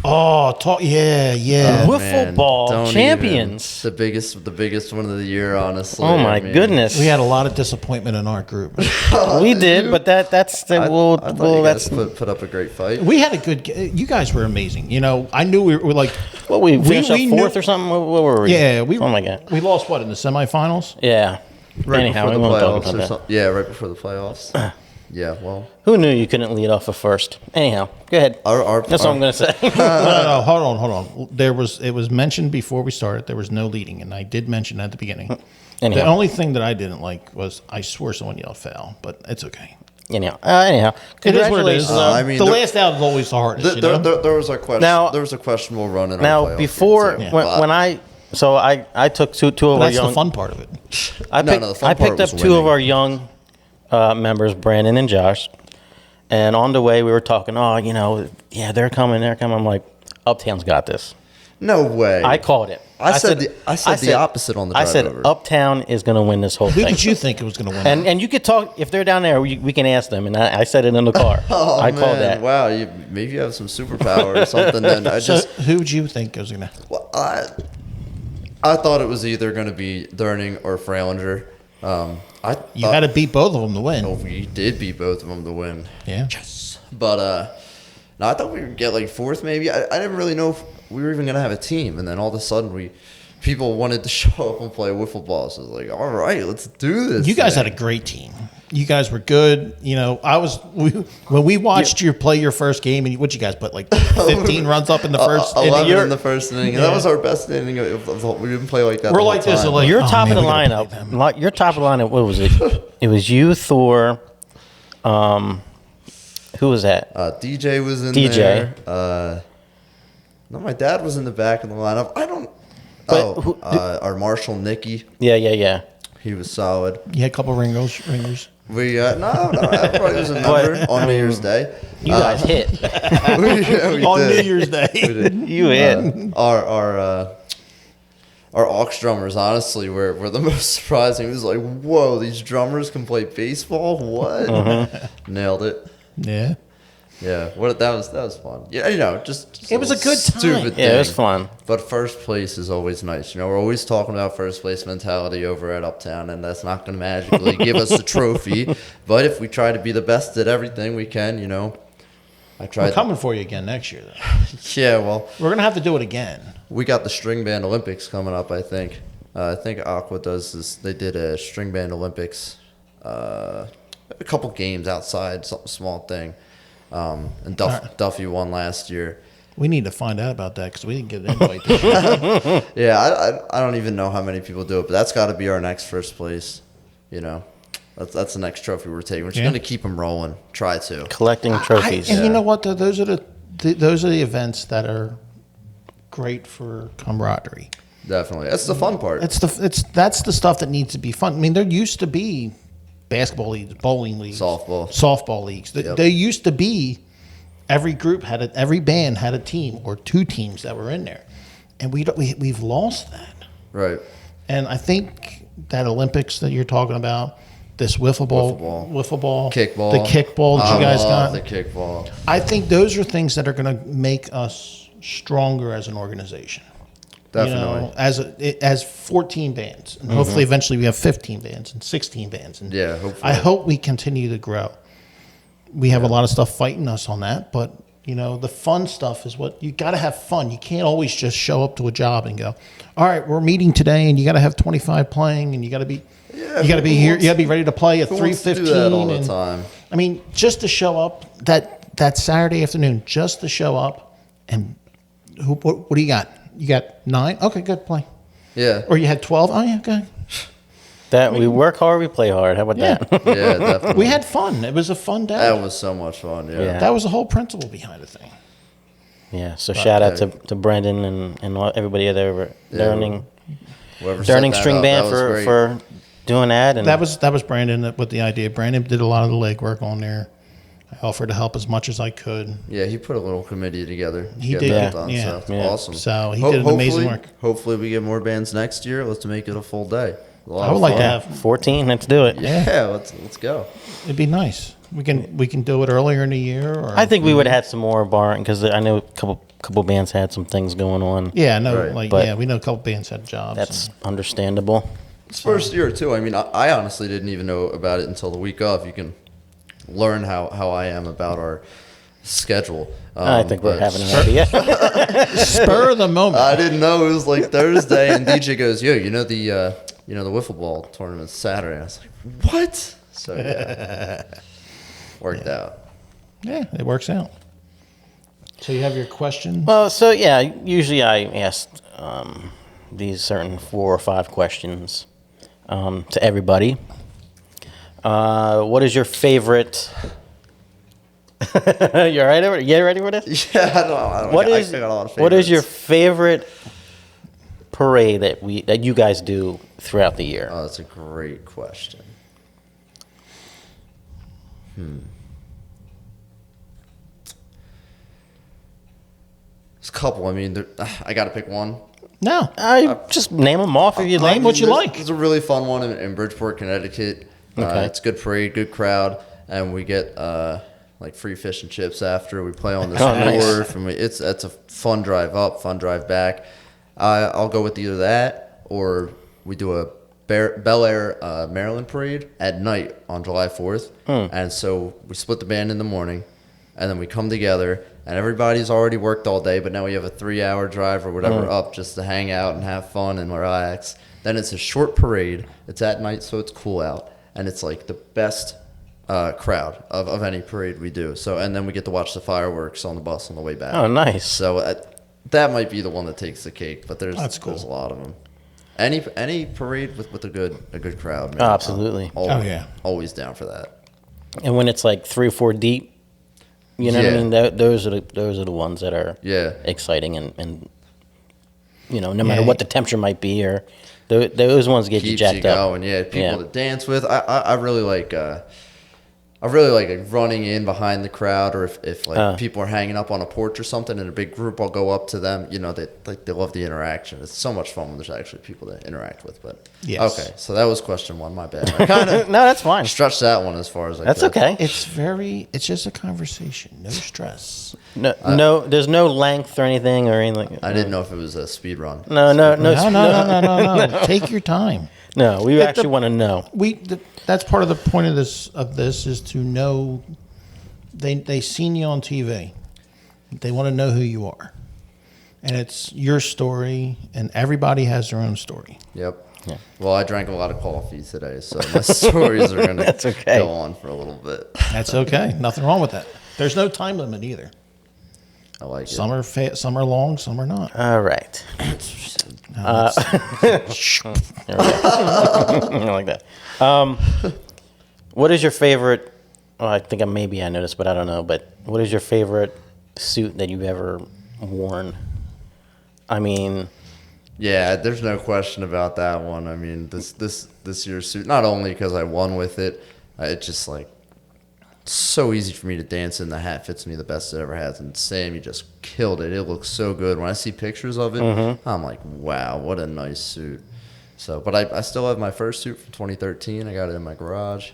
Oh, yeah. Wiffle ball Don't champions. even. The biggest one of the year, honestly. Oh my goodness. We had a lot of disappointment in our group. We did, but that's the I thought you that's guys put up a great fight. We had a good. You guys were amazing. You know, I knew we were like. what we finished up we fourth knew- or something. What were we? Yeah, we. Oh my god. We lost what in the semifinals? Yeah. Right Anyhow, we before the won't talk playoffs about or that. something. Yeah, right before the playoffs. Yeah, well. Who knew you couldn't lead off a first? Anyhow, go ahead. That's what I'm going to say. No, hold on. It was mentioned before we started. There was no leading, and I did mention at the beginning. Anyhow. The only thing that I didn't like was I swore someone yelled foul, but it's okay. Anyhow, It is what it is. congratulations. I mean, the last out is always the hardest. There was a question. Now- there was a questionable run in our Now, playoff before game, too. when I took two of But our that's young. the fun part of it. I No, picked, no, the fun I part picked up was two of winning. our young members, Brandon and Josh, and on the way we were talking. Oh, they're coming. I'm like, Uptown's got this. No way. I called it. I said the opposite on the I drive said over. Uptown is going to win this whole Who thing. did you think it was going to win? And you could talk if they're down there. We can ask them. And I said it in the car. Oh, I called that. Wow, maybe you have some superpower or something. Then who would you think was going to? Well, I thought it was either going to be Durning or Frailinger. You had to beat both of them to win. We did beat both of them to win. Yeah. But no, I thought we would get like fourth maybe. I didn't really know if we were even going to have a team. And then all of a sudden people wanted to show up and play wiffle ball. So I was like, all right, let's do this. You guys had a great team. You guys were good. You know, when we watched you play your first game, and what you guys put like 15 runs up in the first 11 inning. in the first inning. And that was our best inning. We didn't play like that. We're the whole like this. time. Like, You're oh, top man, of the we gotta play them. lineup. You're top of the lineup. What was it? It was you, Thor. Who was that? DJ was in DJ. there. No, my dad was in the back of the lineup. I don't. But Our Marshall Nicky, Yeah. he was solid. You had a couple ringers. We no, everybody was a number on New Year's Day. You guys hit. we On did. New Year's Day. We did. You hit. Our aux drummers, honestly, were the most surprising. It was like, whoa, these drummers can play baseball. What? Nailed it. Yeah. Yeah, that was fun. Yeah, just It was a good time. stupid Yeah, it was thing. fun. But first place is always nice. We're always talking about first place mentality over at Uptown, and that's not going to magically give us the trophy. But if we try to be the best at everything we can, I tried. We're coming for you again next year, though. Yeah, well, We're going to have to do it again. we got the string band Olympics coming up. I think Aqua does this. They did a string band Olympics, a couple games outside, something small thing. And Duffy won last year. We need to find out about that because we didn't get an invite this year. Yeah, I don't even know how many people do it, but that's got to be our next first place. That's the next trophy we're taking. We're just going to keep them rolling. Try to. Collecting trophies. And you know what? Though? Those are the events that are great for camaraderie. Definitely, that's the fun part. That's the stuff that needs to be fun. I mean, there used to be basketball leagues, bowling leagues, softball leagues. Yep. There used to be every band had a team or two teams that were in there, and we've lost that. Right. And I think that Olympics that you're talking about, this wiffle ball, kickball, the kickball that you guys got, the kickball. I think those are things that are going to make us stronger as an organization. Definitely. As 14 bands, and hopefully eventually we have 15 bands and 16 bands. And Yeah, hopefully. I hope we continue to grow. We have a lot of stuff fighting us on that, but the fun stuff is what you got to have fun. You can't always just show up to a job and go, all right, we're meeting today, and you got to have 25 playing, and you got to be here. You got to be ready to play at 3:15. Do that all the time. I mean, just to show up that Saturday afternoon, just to show up, and what do you got? You got 9? Okay, good, play. Yeah. Or you had 12? Oh, yeah, okay. That we work hard, we play hard. How about that? Yeah, definitely. We had fun. It was a fun day. That was so much fun. Yeah. That was the whole principle behind the thing. Yeah. So shout out to Brendan and everybody there Durning Whoever set that String up, Band that was great. for doing that. And That was Brandon with the idea. Brandon did a lot of the legwork on there. I offered to help as much as I could. Yeah, he put a little committee together. To He get did, that done, yeah. so it's Yeah. awesome. So he did an amazing work. Hopefully we get more bands next year. Let's make it a full day. I would like to have. 14. Let's do it. Yeah, let's go. It'd be nice. We can do it earlier in the year. Or I think we would have had some more barring because I know a couple bands had some things going on. yeah, no, Right. But we know a couple bands had jobs. That's understandable. It's first year too. I mean, I honestly didn't even know about it until the week of. You can learn how I am about our schedule. I think we're but having an idea. spur of the moment. I didn't know it was like Thursday, and DJ goes, "Yo, the wiffle ball tournament's Saturday." I was like, "What?" So yeah, worked out. Yeah, it works out. So you have your question. Well, so yeah, usually I ask these certain 4 or 5 questions to everybody. What is your favorite? You all right? You ready for this? Yeah, I don't. What I is got a lot of what is your favorites. favorite parade that you guys do throughout the year? Oh, that's a great question. There's a couple. I mean, I got to pick one. No. Just name them off if you like. Name what you like. It's a really fun one in Bridgeport, Connecticut. Okay. It's good parade, good crowd, and we get like free fish and chips after. We play on this nice. wharf, and it's a fun drive up, fun drive back. I'll go with either that or we do a Bel Air, Maryland parade at night on July 4th. And so we split the band in the morning, and then we come together, and everybody's already worked all day, but now we have a 3-hour drive or whatever up just to hang out and have fun and relax. Then it's a short parade. It's at night, so it's cool out, and it's like the best crowd of any parade we do. So, and then we get to watch the fireworks on the bus on the way back. Oh, nice. So that might be the one that takes the cake, but That's cool. there's a lot of them. Any parade with a good crowd, man. Oh, absolutely. Yeah. Always down for that. And when it's like 3 or 4 deep, you know what I Yeah. mean? Those are the ones that are Yeah. exciting and no matter what the temperature might be, or those ones get you Keeps jacked you up. going. Yeah, people to dance with. I really like. I really like running in behind the crowd, or if people are hanging up on a porch or something in a big group, I'll go up to them. You know, they love the interaction. It's so much fun when there's actually people to interact with. But Yes. Okay, so that was question 1. My bad. I kind of No, that's fine. stretched that one as far as I That's could. okay. It's just a conversation. No stress. No, there's no length or anything or anything. Like I didn't know if it was a speed run. No. No. Take your time. No, we actually want to know. That's part of the point of this is to know they seen you on TV. They want to know who you are. And it's your story, and everybody has their own story. Yep. Yeah. Well, I drank a lot of coffee today, so my stories are going That's to okay. go on for a little bit. That's okay. Nothing wrong with that. There's no time limit either. I like it. Some are long, some are not. All right. No, There we go. I like that. What is your favorite? Well, I think maybe I know this, but I don't know. But what is your favorite suit that you've ever worn? I mean, Yeah, there's no question about that one. I mean, this year's suit, not only because I won with it, it's just like so easy for me to dance in. The hat fits me the best it ever has. And Sam, you just killed it. It looks so good. When I see pictures of it, I'm like, wow, what a nice suit. So, but I still have my first suit from 2013. I got it in my garage.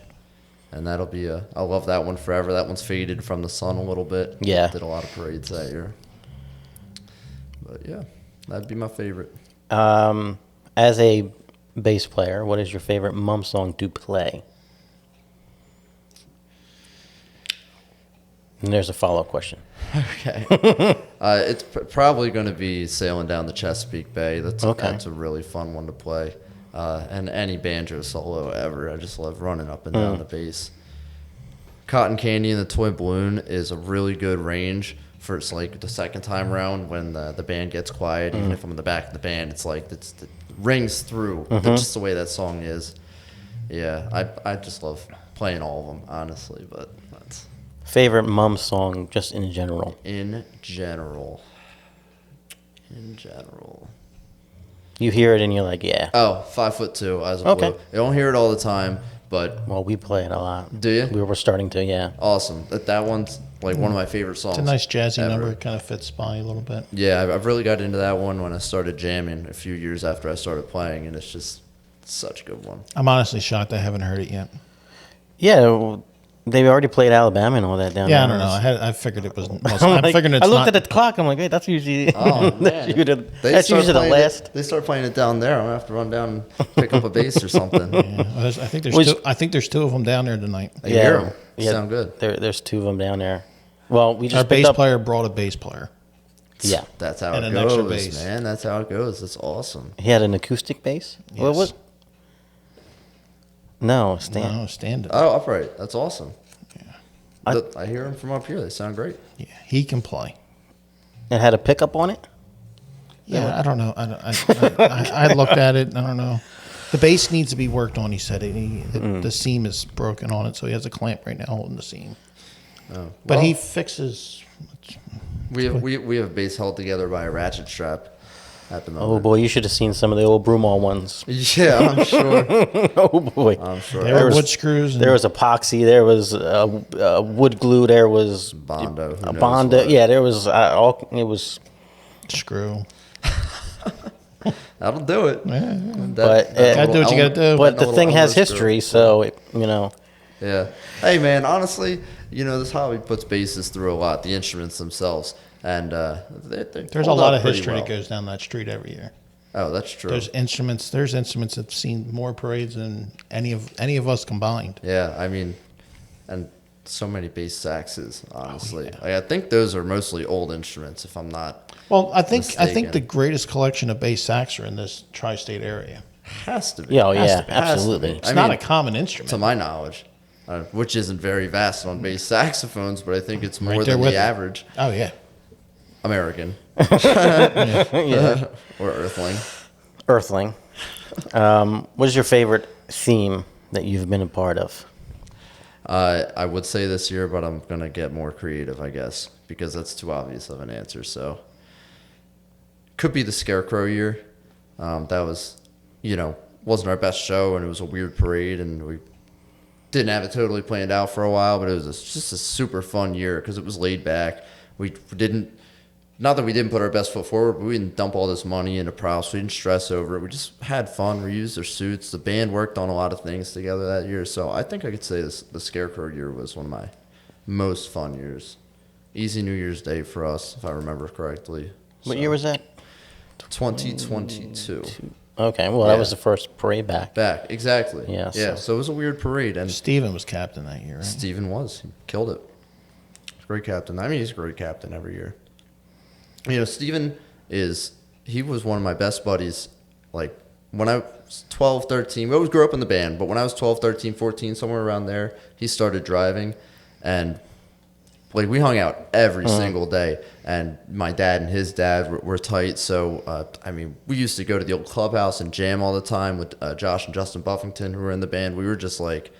And that'll be I love that one forever. That one's faded from the sun a little bit. Yeah. Did a lot of parades that year. But yeah, that'd be my favorite. as a bass player, what is your favorite Mum song to play? And there's a follow-up question. Okay. It's probably going to be Sailing Down the Chesapeake Bay. That's a really fun one to play. And any banjo solo ever. I just love running up and down the bass. Cotton Candy and the Toy Balloon is a really good range for it's like the second time around when the band gets quiet. Even if I'm in the back of the band, it's like it rings through. Just the way that song is. Yeah, I just love playing all of them, honestly. But that's Favorite Mum song, just in general? in general. You hear it and you're like, yeah. Oh, 5'2", Eyes of Okay. Blue. You don't hear it all the time, But Well, we play it a lot. do you? We were starting to, yeah. Awesome. That one's like one of my favorite songs. It's a nice jazzy ever. number. It kind of fits by a little bit. Yeah, I've really got into that one when I started jamming a few years after I started playing, and it's just such a good one. I'm honestly shocked I haven't heard it yet. Yeah, well, they already played Alabama and all that down Yeah, I there. don't know. I figured it was. I'm I'm like- figuring it's I looked not. at the clock. I'm like, wait, that's usually Oh, man. that's usually, They that's start usually the playing last. They start playing it down there. I'm gonna have to run down and pick up a bass or something. Yeah, I think there's Which- two. I think there's two of them down there tonight. I hear 'em. Sound good. There's two of them down there. Well, we Our just bass picked up. player brought a bass player. Yeah, That's how And it an extra goes, bass. man. That's how it goes. That's awesome. he had an acoustic bass. What Yes. was? No, stand. No, stand up. Oh, upright. That's awesome. I- I hear them from up here. They sound great. Yeah, he can play. It had a pickup on it. Yeah, I don't know. I looked at it. I don't know. The bass needs to be worked on. He said the seam is broken on it, so he has a clamp right now holding the seam. Oh. But Well, he fixes. we have a bass held together by a ratchet strap at the Oh moment. boy, you should have seen some of the old Broomall ones. Yeah, I'm sure. Oh boy, I'm sure. There were was- wood screws. And there was epoxy. There was wood glue. There was Bondo. who a knows Bondo. what. Yeah, there was all. It was. screw. That'll do it. But, Gotta do what you gotta do. But the little thing has Elmer screw. history, so you know. Yeah. Hey, man, honestly, this hobby puts basses through a lot, the instruments themselves. And they There's a hold lot up of pretty history well. that goes down that street every year. Oh, that's true. There's instruments that've seen more parades than any of us combined. Yeah, I mean, and so many bass saxes, honestly. Oh, Like, I think those are mostly old instruments, if I'm not. Well, I think Mistaken. the greatest collection of bass sax are in this tri-state area. Has to be. Yeah, oh, Has yeah, to be. Has to absolutely. be. It's I not mean, a common instrument. To my knowledge, which isn't very vast on bass saxophones, but I think it's more Right there than with the it. average Oh yeah. American Yeah. or Earthling. Earthling. What is your favorite theme that you've been a part of? I would say this year, but I'm going to get more creative, I guess, because that's too obvious of an answer. So, could be the Scarecrow year. That was, wasn't our best show, and it was a weird parade, and we didn't have it totally planned out for a while, but it was just a super fun year because it was laid back. We didn't, not that we didn't put our best foot forward, but we didn't dump all this money into props. We didn't stress over it. We just had fun. We used their suits. The band worked on a lot of things together that year. So I think I could say the Scarecrow year was one of my most fun years. Easy New Year's Day for us, if I remember correctly. What year was that? 2022. Okay, well, Yeah. that was the first parade back. Back, exactly. Yeah, Yeah, so- so it was a weird parade. And Steven was captain that year, right? Steven was. He killed it. Great captain. I mean, he's a great captain every year. Steven he was one of my best buddies. Like, when I was 12, 13, we always grew up in the band, but when I was 12, 13, 14, somewhere around there, he started driving. And, like, we hung out every single day. And my dad and his dad were tight. So, we used to go to the old clubhouse and jam all the time with Josh and Justin Buffington, who were in the band. We were just, like,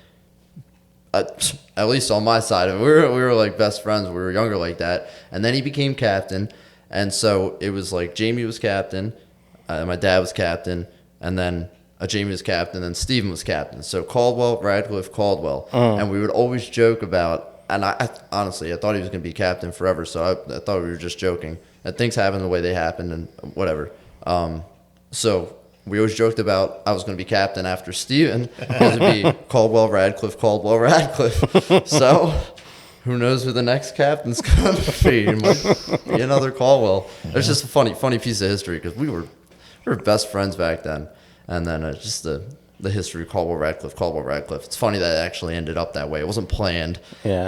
at least on my side of it, we were like best friends. We were younger like that. And then he became captain. And so it was like Jamie was captain, my dad was captain, and then Jamie was captain, and Steven was captain. So Caldwell, Radcliffe, Caldwell. And we would always joke about, and I honestly, I thought he was going to be captain forever, so I thought we were just joking. And things happened the way they happened and whatever. So we always joked about I was going to be captain after Steven. Because it'd be Caldwell, Radcliffe. So who knows who the next captain's going to be? It might be another Caldwell. It's just a funny piece of history because we were best friends back then. And then just the history of Caldwell, Radcliffe. It's funny that it actually ended up that way. It wasn't planned. Yeah.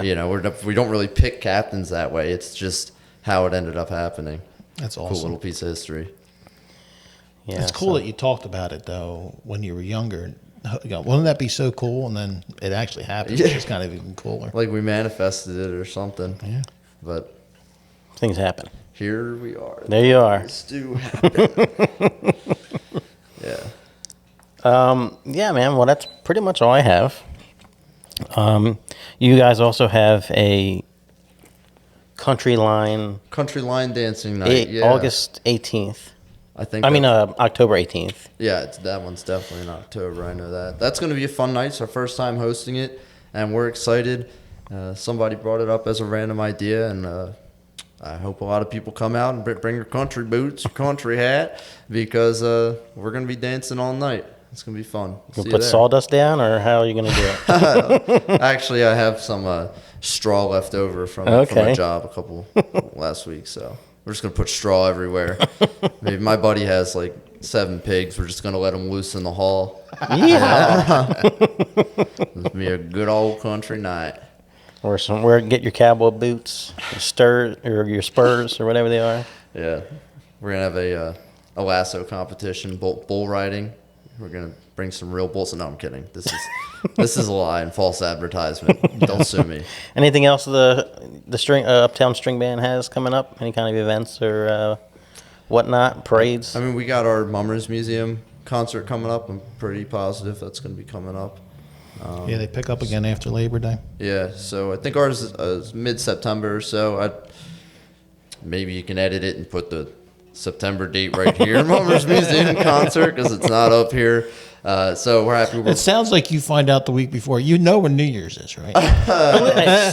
We don't really pick captains that way. It's just how it ended up happening. That's Cool awesome. little piece of history. Yeah, It's cool that you talked about it though when you were younger. Wouldn't that be so cool? And then it actually happened. Yeah. It's just kind of even cooler. Like we manifested it or something. Yeah. But things happen. here we are. There you are. Things do happen. Yeah. Yeah, man. Well, that's pretty much all I have. You guys also have a country line Country line dancing night. Yeah. August 18th. October 18th. Yeah, that one's definitely in October. I know that. That's going to be a fun night. It's our first time hosting it, and we're excited. Somebody brought it up as a random idea, and I hope a lot of people come out and bring your country boots, your country hat, because we're going to be dancing all night. It's going to be fun. You'll put sawdust down, or how are you going to do it? Actually, I have some straw left over from my job a couple last week, so we're just going to put straw everywhere. Maybe my buddy has like 7 pigs. We're just going to let them loose in the hall. Yeah. It's going to be a good old country night. Or somewhere, get your cowboy boots, your spurs, or whatever they are. Yeah. We're going to have a lasso competition, bull riding. We're going to bring some real bulls. No, I'm kidding. This is a lie and false advertisement. Don't sue me. Anything else the Uptown String Band has coming up? Any kind of events or whatnot, parades? I mean, we got our Mummers Museum concert coming up. I'm pretty positive that's going to be coming up. Yeah, they pick up again after Labor Day. Yeah, so I think ours is mid-September or so. Maybe you can edit it and put the September date right here, Mummers Museum concert, because it's not up here. So we're happy. It sounds like you find out the week before. You know when New Year's is, right? Yeah,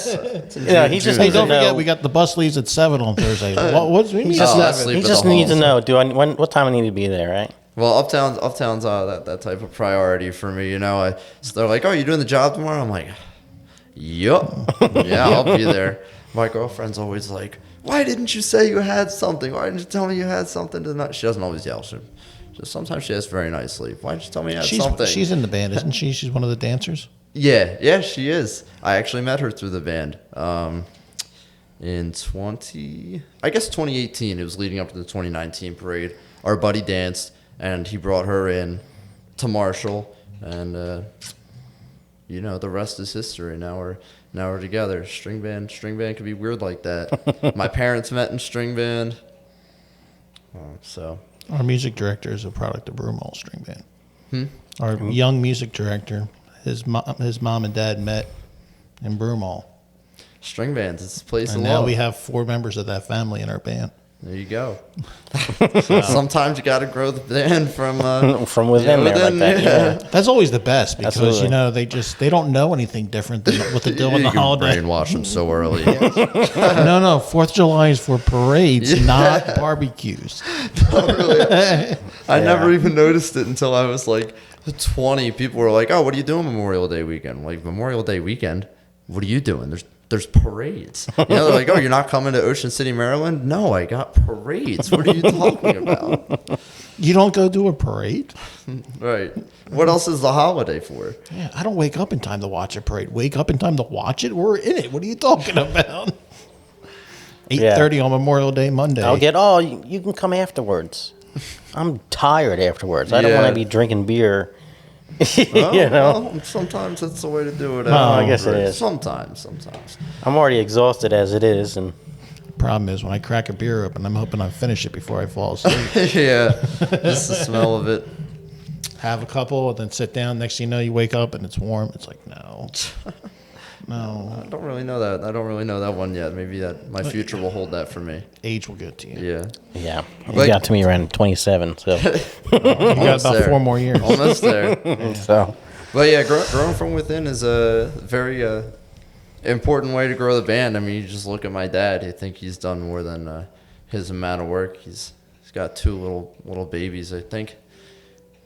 he just Hey, don't forget, we got the bus leaves at 7 on Thursday. What's he just needs to know. What time I need to be there, right? Well, Uptown's that type of priority for me. You know, so they're like, "Oh, you doing the job tomorrow?" I'm like, "Yup, yeah, I'll be there." My girlfriend's always like, "Why didn't you say you had something? Why didn't you tell me you had something tonight?" She doesn't always yell. Sometimes she asks very nicely. "Why didn't you tell me you had something?" She's in the band, isn't she? She's one of the dancers. Yeah, she is. I actually met her through the band. In 2018. It was leading up to the 2019 parade. Our buddy danced, and he brought her in to Marshall, and the rest is history. Now we're together. String band can be weird like that. My parents met in string band, so our music director is a product of Broomall String Band. Our young music director, his mom and dad met in Broomall. String bands, it's a place and to now love. we have 4 members of that family in our band. There you go. Sometimes you got to grow the band from within there like that. Yeah. That's always the best because Absolutely. they don't know anything different than what they do on the holiday. Brainwash them so early. No, 4th of July is for parades, not barbecues. I never even noticed it until I was like 20. People were like, "Oh, what are you doing Memorial Day weekend?" I'm like, Memorial Day weekend? What are you doing? There's parades. They're like, "Oh, you're not coming to Ocean City, Maryland?" No, I got parades. What are you talking about? You don't go to a parade? Right. What else is the holiday for? Yeah, I don't wake up in time to watch a parade. Wake up in time to watch it? We're in it. What are you talking about? 8:30 on Memorial Day Monday. You can come afterwards. I'm tired afterwards. I don't want to be drinking beer. Well, sometimes that's the way to do it. I guess it is. Sometimes. I'm already exhausted as it is, and problem is when I crack a beer open, I'm hoping I finish it before I fall asleep. Yeah, just the smell of it. Have a couple, and then sit down. Next thing you know, you wake up and it's warm. It's like no. I don't really know that. I don't really know that one yet. Maybe my future will hold that for me. Age will get to you. Yeah. It got to me around 27, so you got about 4 more years. Almost there. So, but yeah, growing from within is a very important way to grow the band. I mean, you just look at my dad. I think he's done more than his amount of work. He's got 2 little babies. I think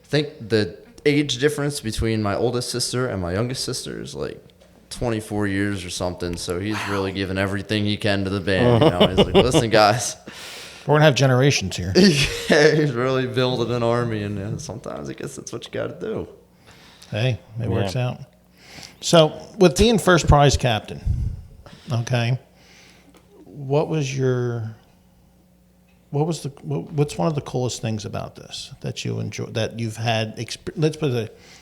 the age difference between my oldest sister and my youngest sister is like 24 years or something, so he's really given everything he can to the band. He's like, "Listen, guys, we're gonna have generations here." Yeah, he's really building an army, and sometimes I guess that's what you got to do. Hey, it works out. So, with being first prize captain, okay, what's one of the coolest things about this that you enjoy, that you've had?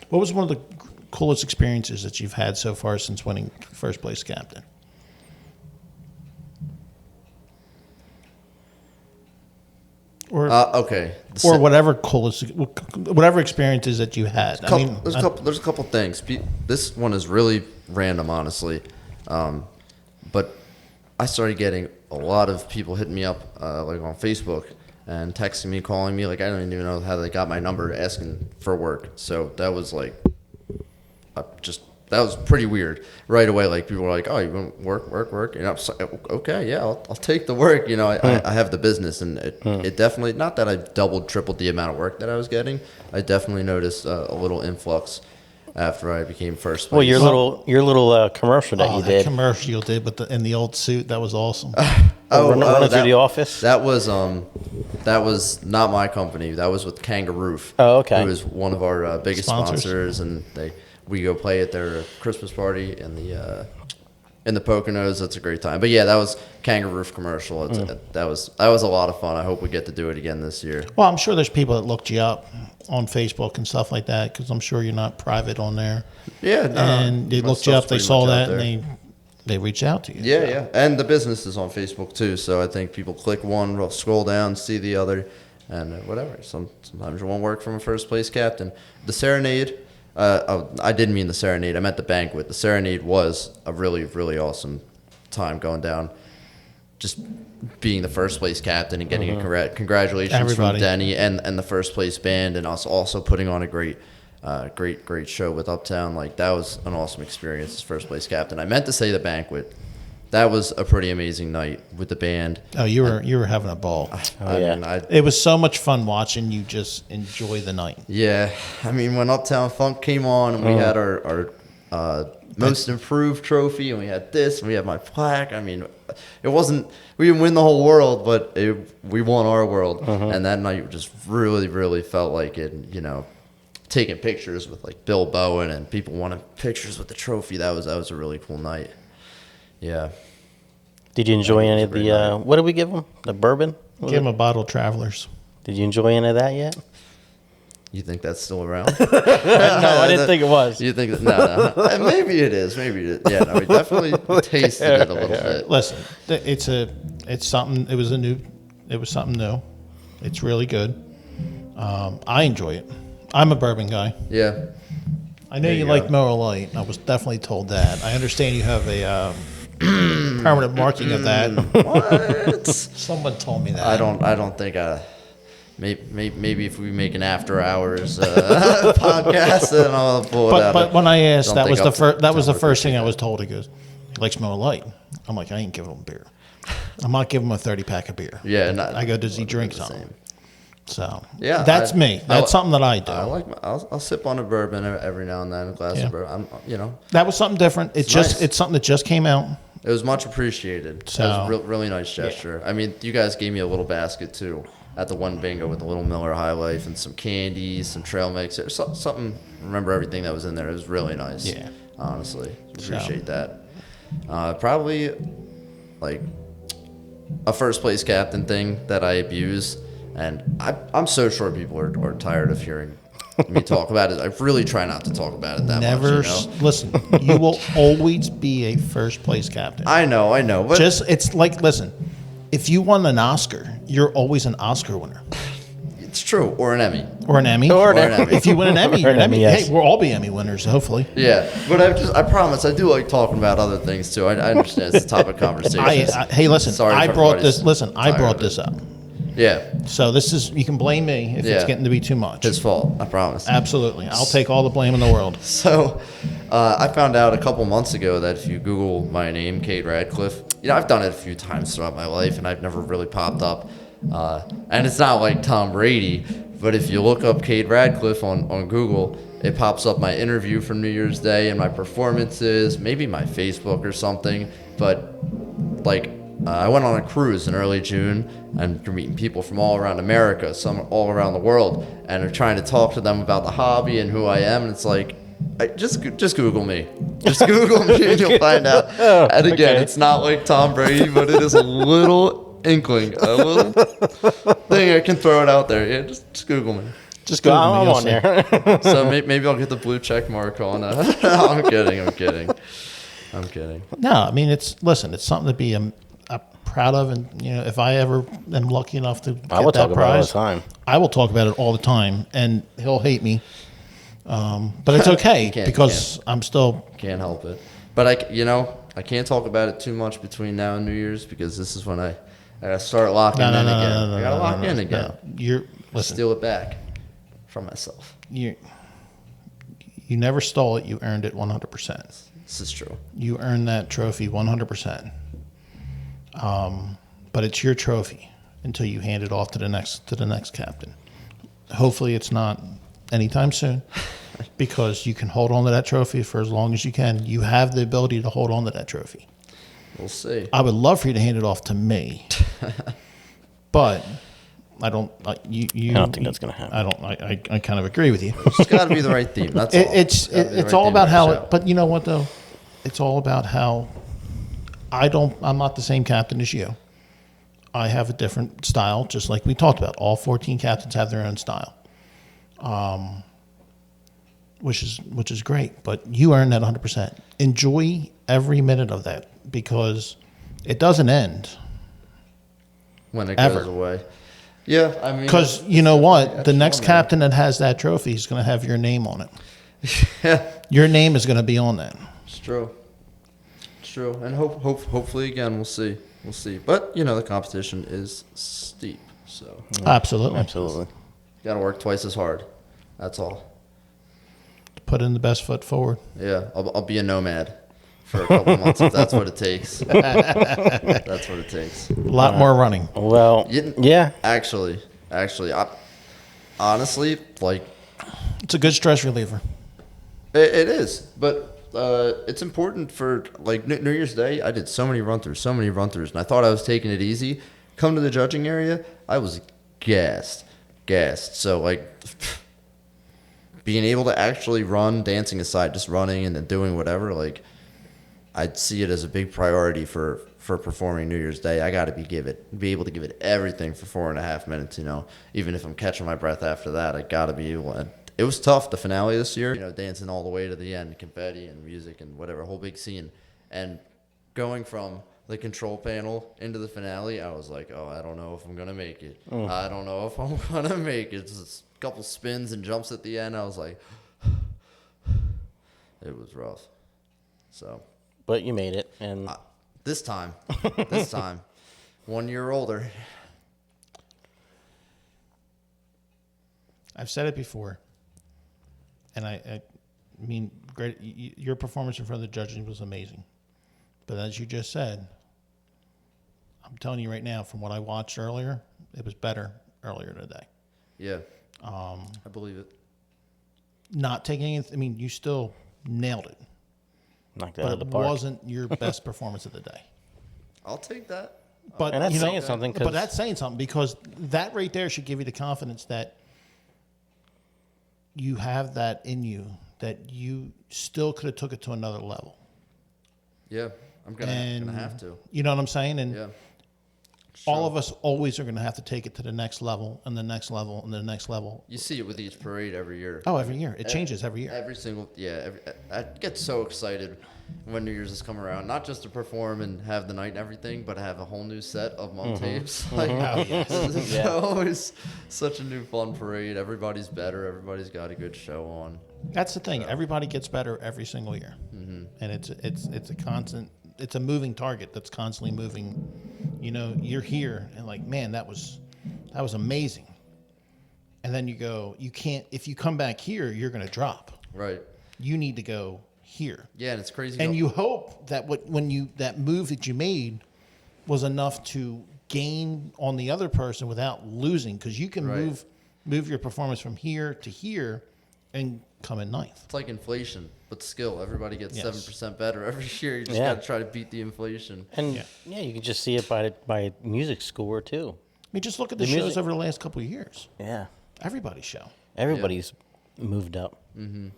What was one of the coolest experiences that you've had so far since winning first place captain? Or okay. Or whatever experiences that you had. There's a couple things. This one is really random, honestly, but I started getting a lot of people hitting me up like on Facebook, and texting me, calling me. Like, I don't even know how they got my number asking for work. So that was like, that was pretty weird right away. Like, people were like, oh, you want work? And I was like, okay, yeah, I'll take the work. You know, I have the business, and it definitely, not that I doubled, tripled the amount of work that I was getting. I definitely noticed a little influx after I became first place. Well, your little commercial that you did. Commercial you did in the old suit, that was awesome. Running through the office. That was not my company. That was with Kade Radcliffe. Oh, okay. Who was one of our biggest Sponsors. and we go play at their Christmas party in the Poconos. That's a great time. But yeah, that was Kade Radcliffe commercial. That was a lot of fun. I hope we get to do it again this year. Well, I'm sure there's people that looked you up on Facebook and stuff like that, because I'm sure you're not private on there. Yeah, and they looked you up, they saw that, and they reached out to you. Yeah, yeah. And the business is on Facebook too, so I think people click one, will scroll down, see the other, and whatever. Sometimes you won't work from a first place captain. The serenade, I didn't mean the serenade, I meant the banquet. The serenade was a really, really awesome time going down. Just being the first place captain and getting a congratulations from Denny and the first place band, and us also putting on a great show with Uptown. Like, that was an awesome experience as first place captain. I meant to say the banquet. That was a pretty amazing night with the band. Oh, you were having a ball. It was so much fun watching you just enjoy the night. Yeah, I mean, when Uptown Funk came on and we had our most improved trophy, and we had this, and we had my plaque. I mean, we didn't win the whole world, but we won our world. And that night just really, really felt like it, you know, taking pictures with like Bill Bowen and people wanting pictures with the trophy. That was a really cool night. Yeah. Did you enjoy any of the, what did we give them? The bourbon? Give them a bottle of Travelers. Did you enjoy any of that yet? You think that's still around? No, I didn't think it was. You think that? No. Maybe it is. Yeah, no, we definitely tasted it a little bit. Listen, it's something. It was something new. It's really good. I enjoy it. I'm a bourbon guy. Yeah. I know you like Miller Lite. I was definitely told that. I understand you have a permanent marking of that. What? Someone told me that. I don't think maybe if we make an after hours podcast, then I'll pull it out. But when I asked, that was the first thing I was told. He goes, he likes Miller Lite. I'm like, I ain't giving him beer. I'm not giving him a 30-pack of beer. Yeah, I go, does he drink something? So yeah, that's me. That's something that I do. I'll sip on a bourbon every now and then, a glass of bourbon. That was something different. It's something that just came out. It was much appreciated. So, it was a really nice gesture. Yeah. I mean, you guys gave me a little basket too at the one bingo with a little Miller High Life and some candies, some trail mix. Something. Remember everything that was in there. It was really nice. Yeah. Honestly, appreciate that. Probably like a first place captain thing that I abuse. And I'm so sure people are tired of hearing me talk about it. I really try not to talk about it that much. Listen, you will always be a first place captain. I know. But it's like, listen, if you won an Oscar, you're always an Oscar winner. It's true. Or an Emmy. Or an Emmy. If you win an Emmy, you're an Emmy. Yes. Hey, we'll all be Emmy winners, hopefully. Yeah. But I promise, I do like talking about other things too. I understand it's a topic of conversation. Hey, listen, I brought this up. Yeah. So you can blame me if it's getting to be too much. His fault, I promise. Absolutely. I'll take all the blame in the world. So I found out a couple months ago that if you Google my name, Kade Radcliffe, I've done it a few times throughout my life, and I've never really popped up. And it's not like Tom Brady, but if you look up Kade Radcliffe on Google, it pops up my interview from New Year's Day and my performances, maybe my Facebook or something. But I went on a cruise in early June, and you're meeting people from all around America, some all around the world, and I'm trying to talk to them about the hobby and who I am, and it's like, just Google me. Just Google me and you'll find out. And again, it's not like Tom Brady, but it is a little inkling, a little thing I can throw it out there. Yeah, just Google me. Just Google me. I'm on there. So maybe I'll get the blue check mark on. No, I'm kidding. No, I mean, it's something to be proud of, and if I ever am lucky enough to get that prize, I will talk about it all the time, and he'll hate me, but it's okay because I'm still can't help it. But I can't talk about it too much between now and New Year's, because this is when I I gotta start locking in again. I gotta lock in again. No. You're listen. Steal it back from myself. You never stole it. You earned it 100%. This is true. You earned that trophy 100%. But it's your trophy until you hand it off to the next captain. Hopefully, it's not anytime soon, because you can hold on to that trophy for as long as you can. You have the ability to hold on to that trophy. We'll see. I would love for you to hand it off to me, but I don't. I don't think that's going to happen. I kind of agree with you. It's got to be the right theme. That's all. It's all about how. But you know what though? It's all about how. I'm not the same captain as you. I have a different style, just like we talked about. All 14 captains have their own style, which is great. But you earned that 100%. Enjoy every minute of that, because it doesn't end when it ever. goes away. Yeah, I mean, because you know what, the next captain that has that trophy is going to have your name on it. Yeah, your name is going to be on that. It's true. It's true, and hopefully again we'll see. We'll see. But you know the competition is steep, so Absolutely. Got to work twice as hard. That's all. Put in the best foot forward. Yeah, I'll be a nomad for a couple months if that's what it takes. That's what it takes. A lot more running. Well, yeah. Actually, honestly, like, it's a good stress reliever. It is, but it's important for, like, New Year's Day. I did so many run-throughs, and I thought I was taking it easy. Come to the judging area, I was gassed. So, like, being able to actually run, dancing aside, just running and then doing whatever, like, I'd see it as a big priority for performing New Year's Day. I got to be able to give it everything for 4.5 minutes, you know. Even if I'm catching my breath after that, I got to be able to. It was tough, the finale this year, you know, dancing all the way to the end, confetti and music and whatever, whole big scene. And going from the control panel into the finale, I was like, oh, I don't know if I'm going to make it. I don't know if I'm going to make it. Just a couple spins and jumps at the end. I was like, it was rough. So. But you made it. And this time, 1 year older. I've said it before. And I mean, great. Your performance in front of the judges was amazing. But as you just said, I'm telling you right now, from what I watched earlier, it was better earlier today. Yeah. I believe it. Not taking anything. I mean, you still nailed it. Knocked it out of the park. But it wasn't your best performance of the day. I'll take that. But and that's saying something. But that's saying something, because that right there should give you the confidence that you have that in you, that you still could have took it to another level. Yeah, I'm gonna have to. You know what I'm saying? And yeah. all of us always are going to have to take it to the next level and the next level and the next level. You see it with each parade every year. Oh, every year. It changes every year. Every single, I get so excited when New Year's has come around, not just to perform and have the night and everything, but have a whole new set of mum tapes. Like, it's always such a new fun parade. Everybody's better. Everybody's got a good show on. That's the thing. Everybody gets better every single year. Mm-hmm. And it's a constant, it's a moving target that's constantly moving. You know, you're here and like, man, that was amazing. And then you go, you can't, if you come back here, you're going to drop. Right. You need to go here. Yeah, and it's crazy. And you hope that that move that you made was enough to gain on the other person without losing, because you can move your performance from here to here and come in ninth. It's like inflation, but skill. Everybody gets 7% better every year. You just got to try to beat the inflation. And you can just see it by music score too. I mean, just look at the shows over the last couple of years. Yeah. Everybody's show. Everybody's moved up. Mm-hmm.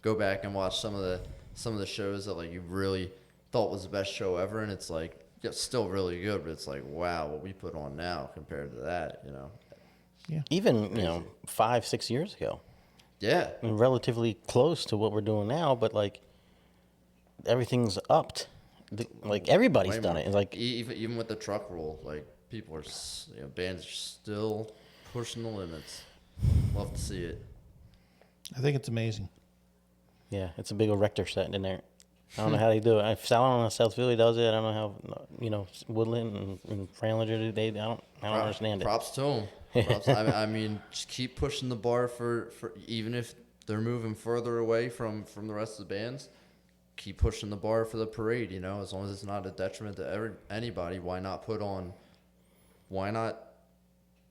Go back and watch some of the shows that like you really thought was the best show ever, and it's like it's still really good, but it's like, wow, what we put on now compared to that, you know. Yeah. Even 5-6 years ago. Yeah. And relatively close to what we're doing now, but like everything's upped. Like everybody's done it. Like even with the truck roll, like people are, bands are still pushing the limits. Love to see it. I think it's amazing. Yeah, it's a big erector set in there. I don't know how they do it. If Salon in South Philly does it, I don't know how, Woodland and Franlinger, I don't understand it. Props to them. Props, I mean, just keep pushing the bar for even if they're moving further away from the rest of the bands, keep pushing the bar for the parade, as long as it's not a detriment to anybody. Why not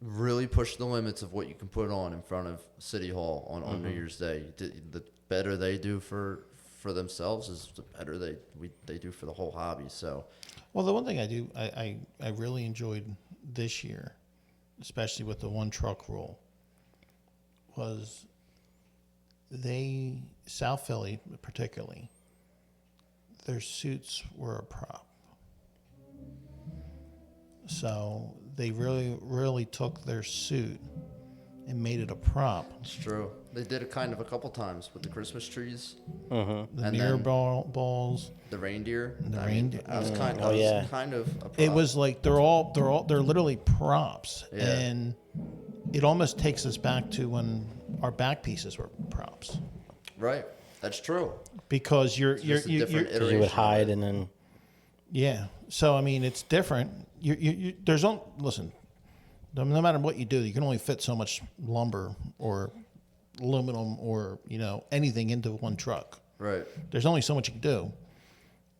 really push the limits of what you can put on in front of City Hall on New Year's Day? The better they do for themselves is the better they do for the whole hobby. So, well, the one thing I really enjoyed this year, especially with the one truck rule, was South Philly particularly, their suits were a prop. So they really took their suit and made it a prop. It's true. They did it kind of a couple times with the Christmas trees, the mirror balls, the reindeer. I was kind of. A prop. It was like they're literally props, and it almost takes us back to when our back pieces were props. Right. That's true. Because you would hide and then. Yeah. So I mean, it's different. Listen. No matter what you do, you can only fit so much lumber or aluminum or anything into one truck. Right. There's only so much you can do.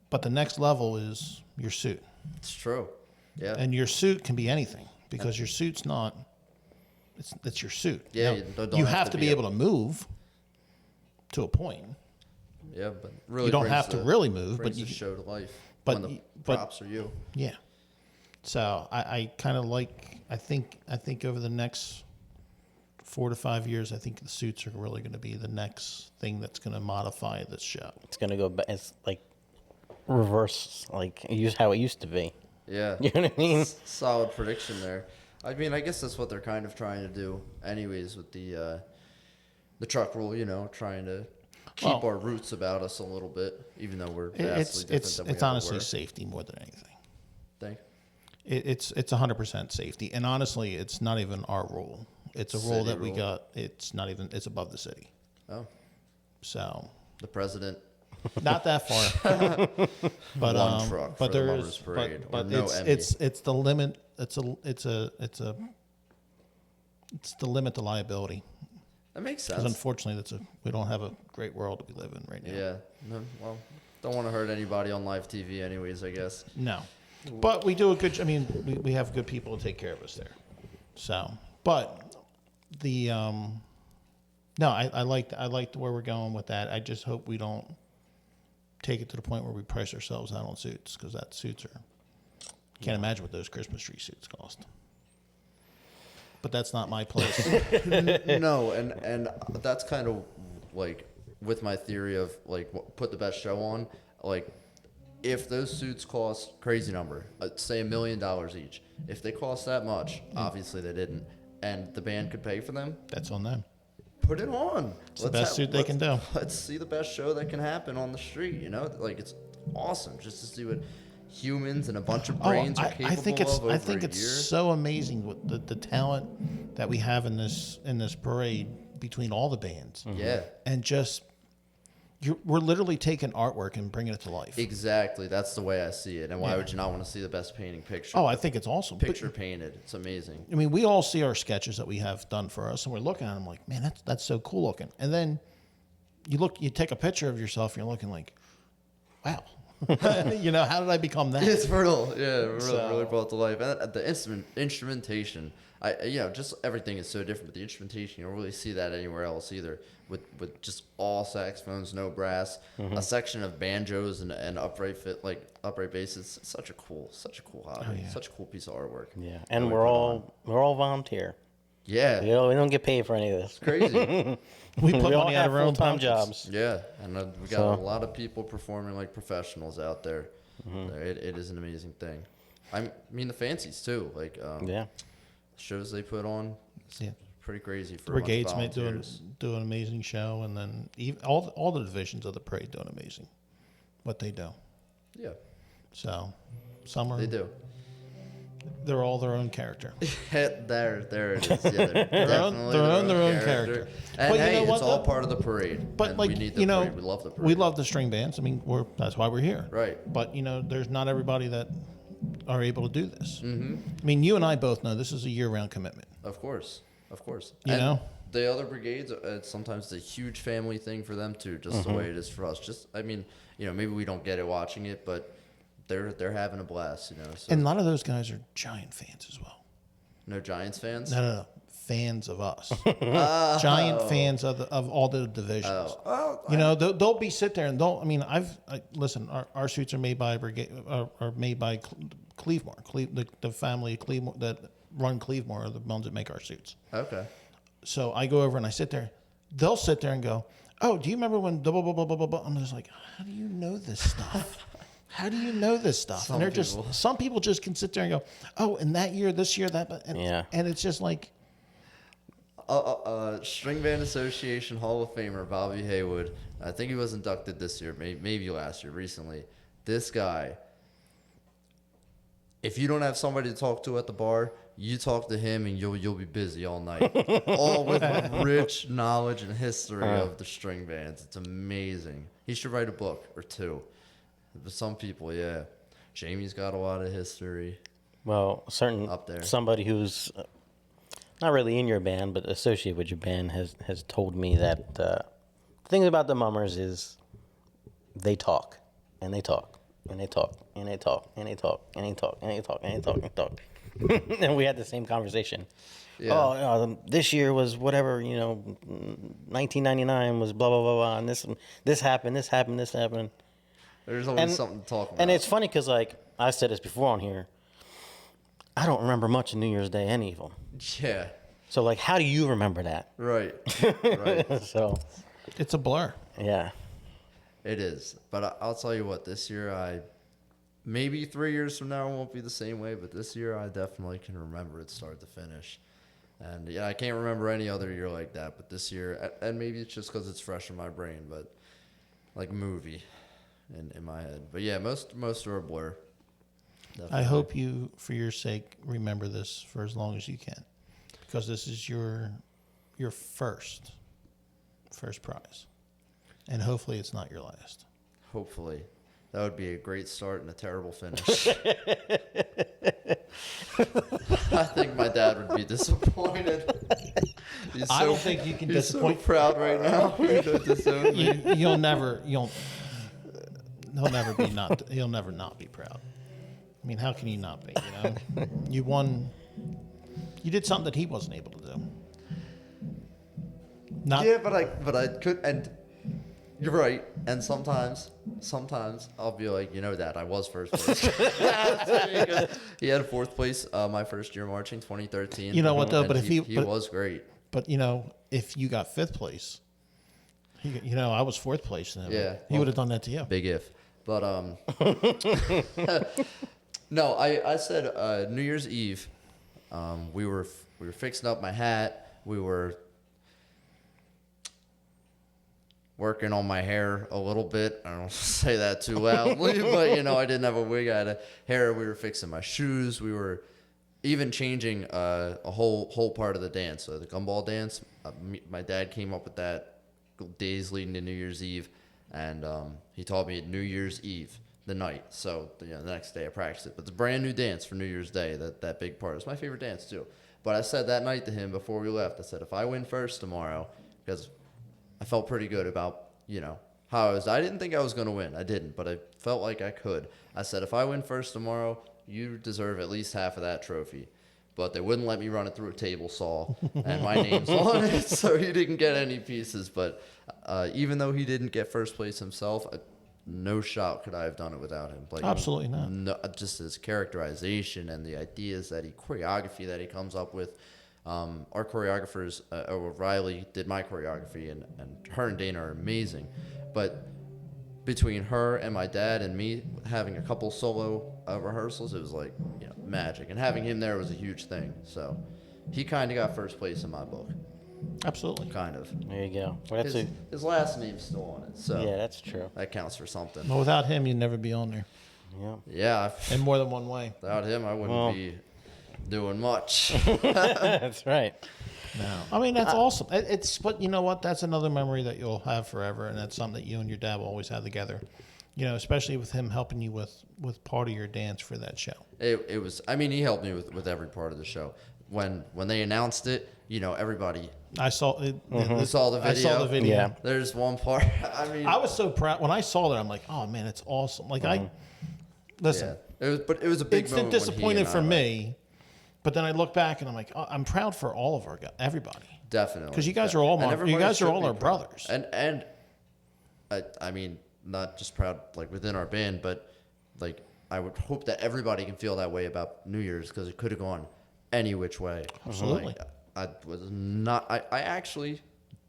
But the next level is your suit. It's true. Yeah. And your suit can be anything because your suit's not. It's your suit. Yeah. You have to be able to move to a point. Yeah, but really, you don't have to really move, but you show to life. But when the props are you. Yeah. So I kind of I think over the next 4 to 5 years, I think the suits are really going to be the next thing that's going to modify this show. It's going to go back. It's like reverse, like how it used to be. Yeah. You know what I mean? Solid prediction there. I mean, I guess that's what they're kind of trying to do anyways with the truck rule, trying to keep our roots about us a little bit, even though we're vastly different than we It's honestly safety more than anything. Think? It's 100% safety, and honestly, it's not even our rule. It's a rule that we got. It's not even. It's above the city. Oh, so the president. Not that far, but one truck but for there the is, Lovers Parade, but no it's the limit. It's the limit to liability. That makes sense. Because unfortunately, we don't have a great world that we live in right now. Yeah. No, well, don't want to hurt anybody on live TV, anyways. I guess. No. But we do a good. I mean, we have good people to take care of us there. So, but the no, I like where we're going with that. I just hope we don't take it to the point where we price ourselves out on suits because that suits are. Can't imagine what those Christmas tree suits cost. But that's not my place. No, and that's kind of like with my theory of like put the best show on, like. If those suits cost crazy number, say $1 million each, if they cost that much, obviously they didn't, and the band could pay for them, that's on them. Put it on. It's the best suit they can do. Let's see the best show that can happen on the street. Like it's awesome just to see what humans and a bunch of brains are capable of over I think a it's year. so amazing with the talent that we have in this parade between all the bands. Mm-hmm. Yeah, and just. We're literally taking artwork and bringing it to life. Exactly. That's the way I see it. And why would you not want to see the best painting picture? Oh, I think it's awesome. Picture painted. It's amazing. I mean, we all see our sketches that we have done for us, and we're looking at them like, man, that's so cool looking. And then you take a picture of yourself, and you're looking like, wow. How did I become that? It's brutal. Yeah, really brought to life. And the instrumentation, just everything is so different. But the instrumentation, you don't really see that anywhere else either. With just all saxophones, no brass, a section of banjos and upright basses. It's such a cool hobby. Such a cool piece of artwork. Yeah, and we're all volunteer. Yeah, we don't get paid for any of this. It's crazy. We put all money out have of our own full-time pockets. jobs. Yeah, and we got a lot of people performing like professionals out there. Mm-hmm. It is an amazing thing. I mean the fancies too, like shows they put on. It's pretty crazy for the brigades do an amazing show, and then even all the divisions of the parade do an amazing what they do. Yeah. So summer they do. they're all their own character. there it is. Yeah, they're definitely their own character. And but hey, you know it's what, all though? part of the parade. But and like we need the you know, parade. We love the parade. we love the string bands. I mean, that's why we're here, Right. But you know, there's not everybody that are able to do this. Mm-hmm. I mean, you and I both know this is a year-round commitment. Of course. You know, the other brigades, sometimes it's a huge family thing for them too, just the way it is for us. Just, I mean, you know, maybe we don't get it watching it, but they're having a blast, you know. So. And a lot of those guys are Giant fans as well. No Giants fans? No. Fans of us. Giant fans of all the divisions. You know, they'll be sit there and they'll. I mean, listen. Our suits are made by Cleavemore. The family Cleavemore that run Cleavemore are the ones that make our suits. Okay. So I go over and I sit there. They'll sit there and go, "Oh, do you remember when blah blah blah blah blah blah?" I'm just like, "How do you know this stuff?" How do you know this stuff? Some people just can sit there and go, "Oh, and that year, this year, that," and it's just like, String Band Association Hall of Famer Bobby Haywood. I think he was inducted this year, maybe last year, recently. This guy, if you don't have somebody to talk to at the bar, you talk to him and you'll be busy all night, all with rich knowledge and history of the string bands. It's amazing. He should write a book or two. But some people, yeah. Jamie's got a lot of history. Well, up there. Somebody who's not really in your band, but associated with your band has told me that the thing about the Mummers is they talk, and they talk, and they talk, and they talk, and they talk, and they talk, and they talk, and they talk, and they talk. And we had the same conversation. Yeah. Oh, this year was whatever, 1999 was blah, blah, blah, blah, and this happened, this happened, this happened. There's always something to talk about. And it's funny because, like, I said this before on here, I don't remember much of New Year's Day, any of them. Yeah. So, like, how do you remember that? Right. So. It's a blur. Yeah. It is. But I'll tell you what, this year maybe 3 years from now it won't be the same way, but this year I definitely can remember it start to finish. And, yeah, I can't remember any other year like that, but this year, and maybe it's just because it's fresh in my brain, but like a movie. In my head, but yeah, most are a blur. Definitely. I hope you, for your sake, remember this for as long as you can, because this is your first prize, and hopefully it's not your last. Hopefully, that would be a great start and a terrible finish. I think my dad would be disappointed. I don't think you can disappoint. So proud right now. He'll never not be proud. I mean, how can you not be? You know, you won. You did something that he wasn't able to do. Yeah, but I could, and you're right. And sometimes I'll be like, Dad, I was first place. He had fourth place my first year marching, 2013. You know what though? But he was great. But if you got fifth place, I was fourth place. Yeah, he would have done that to you. Big if. But no, I said New Year's Eve. We were fixing up my hat. We were working on my hair a little bit. I don't say that too loudly, but I didn't have a wig. I had a hair. We were fixing my shoes. We were even changing a whole part of the dance. So the gumball dance. My dad came up with that days leading to New Year's Eve. And he taught me at New Year's Eve, the night. So the next day I practiced it. But it's a brand new dance for New Year's Day, that big part. It's my favorite dance too. But I said that night to him before we left, I said, if I win first tomorrow, because I felt pretty good about, how I was. I didn't think I was going to win. I didn't, but I felt like I could. I said, if I win first tomorrow, you deserve at least half of that trophy. But they wouldn't let me run it through a table saw, and my name's on it, so he didn't get any pieces. But even though he didn't get first place himself, no shot could I have done it without him. Like, absolutely not. No, just his characterization and the choreography that he comes up with. Our choreographers, Riley did my choreography, and her and Dana are amazing. But between her and my dad and me having a couple solo rehearsals, it was like magic, and having him there was a huge thing. So he kind of got first place in my book. Absolutely. Kind of. There you go. Well, his last name's still on it, so yeah, that's true. That counts for something. Well, without him, you'd never be on there. Yeah. Yeah. In more than one way. Without him, I wouldn't be. doing much. That's right. No, I mean that's awesome. But you know what? That's another memory that you'll have forever, and that's something that you and your dad will always have together. You know, especially with him helping you with part of your dance for that show. It was. I mean, he helped me with every part of the show. When they announced it, you know, everybody. I saw it. Saw the video. I saw the video. Yeah. There's one part. I mean, I was so proud when I saw that. I'm like, oh man, it's awesome. Like listen, yeah. It was a big instant moment when he disappointed and for I, me. But then I look back and I'm like, oh, I'm proud for all of everybody. Definitely, Because you guys are all And everybody should all be our proud. brothers. And I mean, not just proud like within our band, but like I would hope that everybody can feel that way about New Year's because it could have gone any which way. Absolutely. Like, I was not. I actually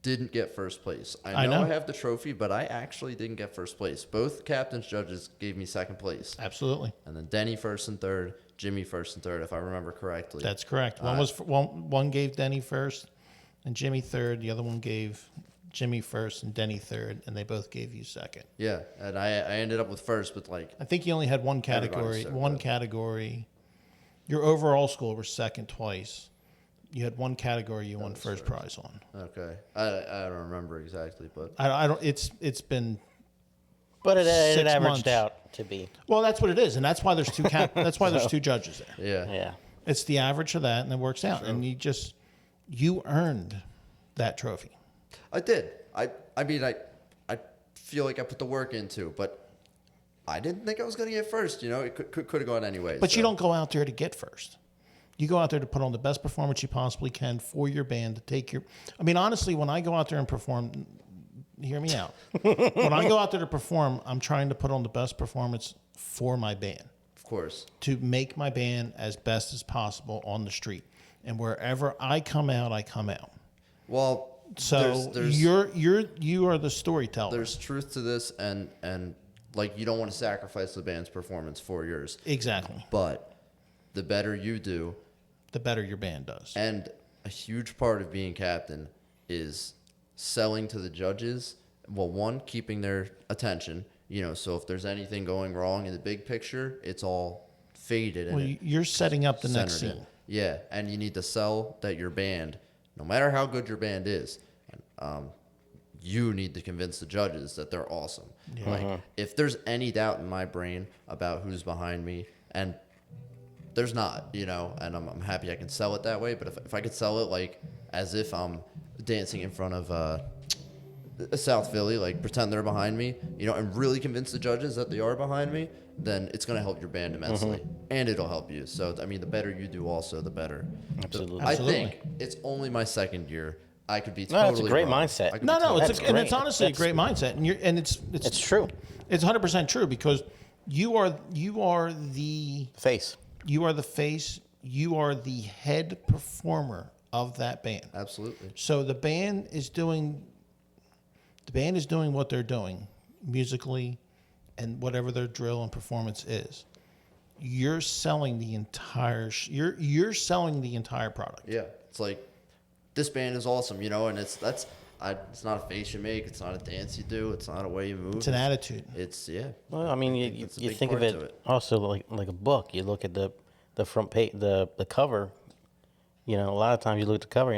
didn't get first place. I know I have the trophy, but I actually didn't get first place. Both captains judges gave me second place. Absolutely. And then Denny first and third, Jimmy first and third, if I remember correctly. That's correct. One gave Denny first and Jimmy third. The other one gave Jimmy first and Denny third, and they both gave you second. Yeah, and I ended up with first with like. I think you only had one category. Category. Your overall score was second twice. You had one category you won first prize on. Okay, I don't remember exactly, but I don't. It's been. But it 6 averaged months. out to be. Well, that's what it is, and that's why there's that's why there's two judges there. yeah, Yeah. It's the average of that, and it works out. And you earned that trophy. I did. I mean, I feel like I put the work into, but I didn't think I was going to get first. You know, it could have gone anyway. But you don't go out there to get first. You go out there to put on the best performance you possibly can for your band to take your. I mean, honestly, when I go out there and perform, hear me out. When I go out there to perform, I'm trying to put on the best performance for my band. Of course. To make my band as best as possible on the street, and wherever I come out, I come out. Well, So you are the storyteller. There's truth to this, and like you don't want to sacrifice the band's performance for yours. Exactly. But the better you do, the better your band does. and a huge part of being captain is selling to the judges. Well, one, keeping their attention. You know, so if there's anything going wrong in the big picture, it's all faded. Well, and you're setting up the next centered in. scene. Yeah, and you need to sell that your band, no matter how good your band is, you need to convince the judges that they're awesome. Yeah. Like, if there's any doubt in my brain about who's behind me, and there's not, you know, and I'm happy I can sell it that way, but if I could sell it like as if I'm dancing in front of South Philly, like pretend they're behind me, you know, and really convince the judges that they are behind me, then it's going to help your band immensely, and it'll help you. So, I mean, the better you do also, the better. Absolutely. I Absolutely. think it's only my second year. I could be No, totally that's a great wrong. mindset. I could be No, totally it's wrong. and it's honestly That's- a great mindset, and it's true. It's 100% true because you are the Face. you are the face, you are the head performer of that band. Absolutely. So the band is doing what they're doing musically, and whatever their drill and performance is. You're selling the entire you're selling the entire product. Yeah, it's like this band is awesome, you know, and it's not a face you make, it's not a dance you do, it's not a way you move. It's an attitude. It's yeah. Well, I mean, It's a you big think of part it, to it. also like a book. You look at the front page, the cover. You know, a lot of times you look at the cover,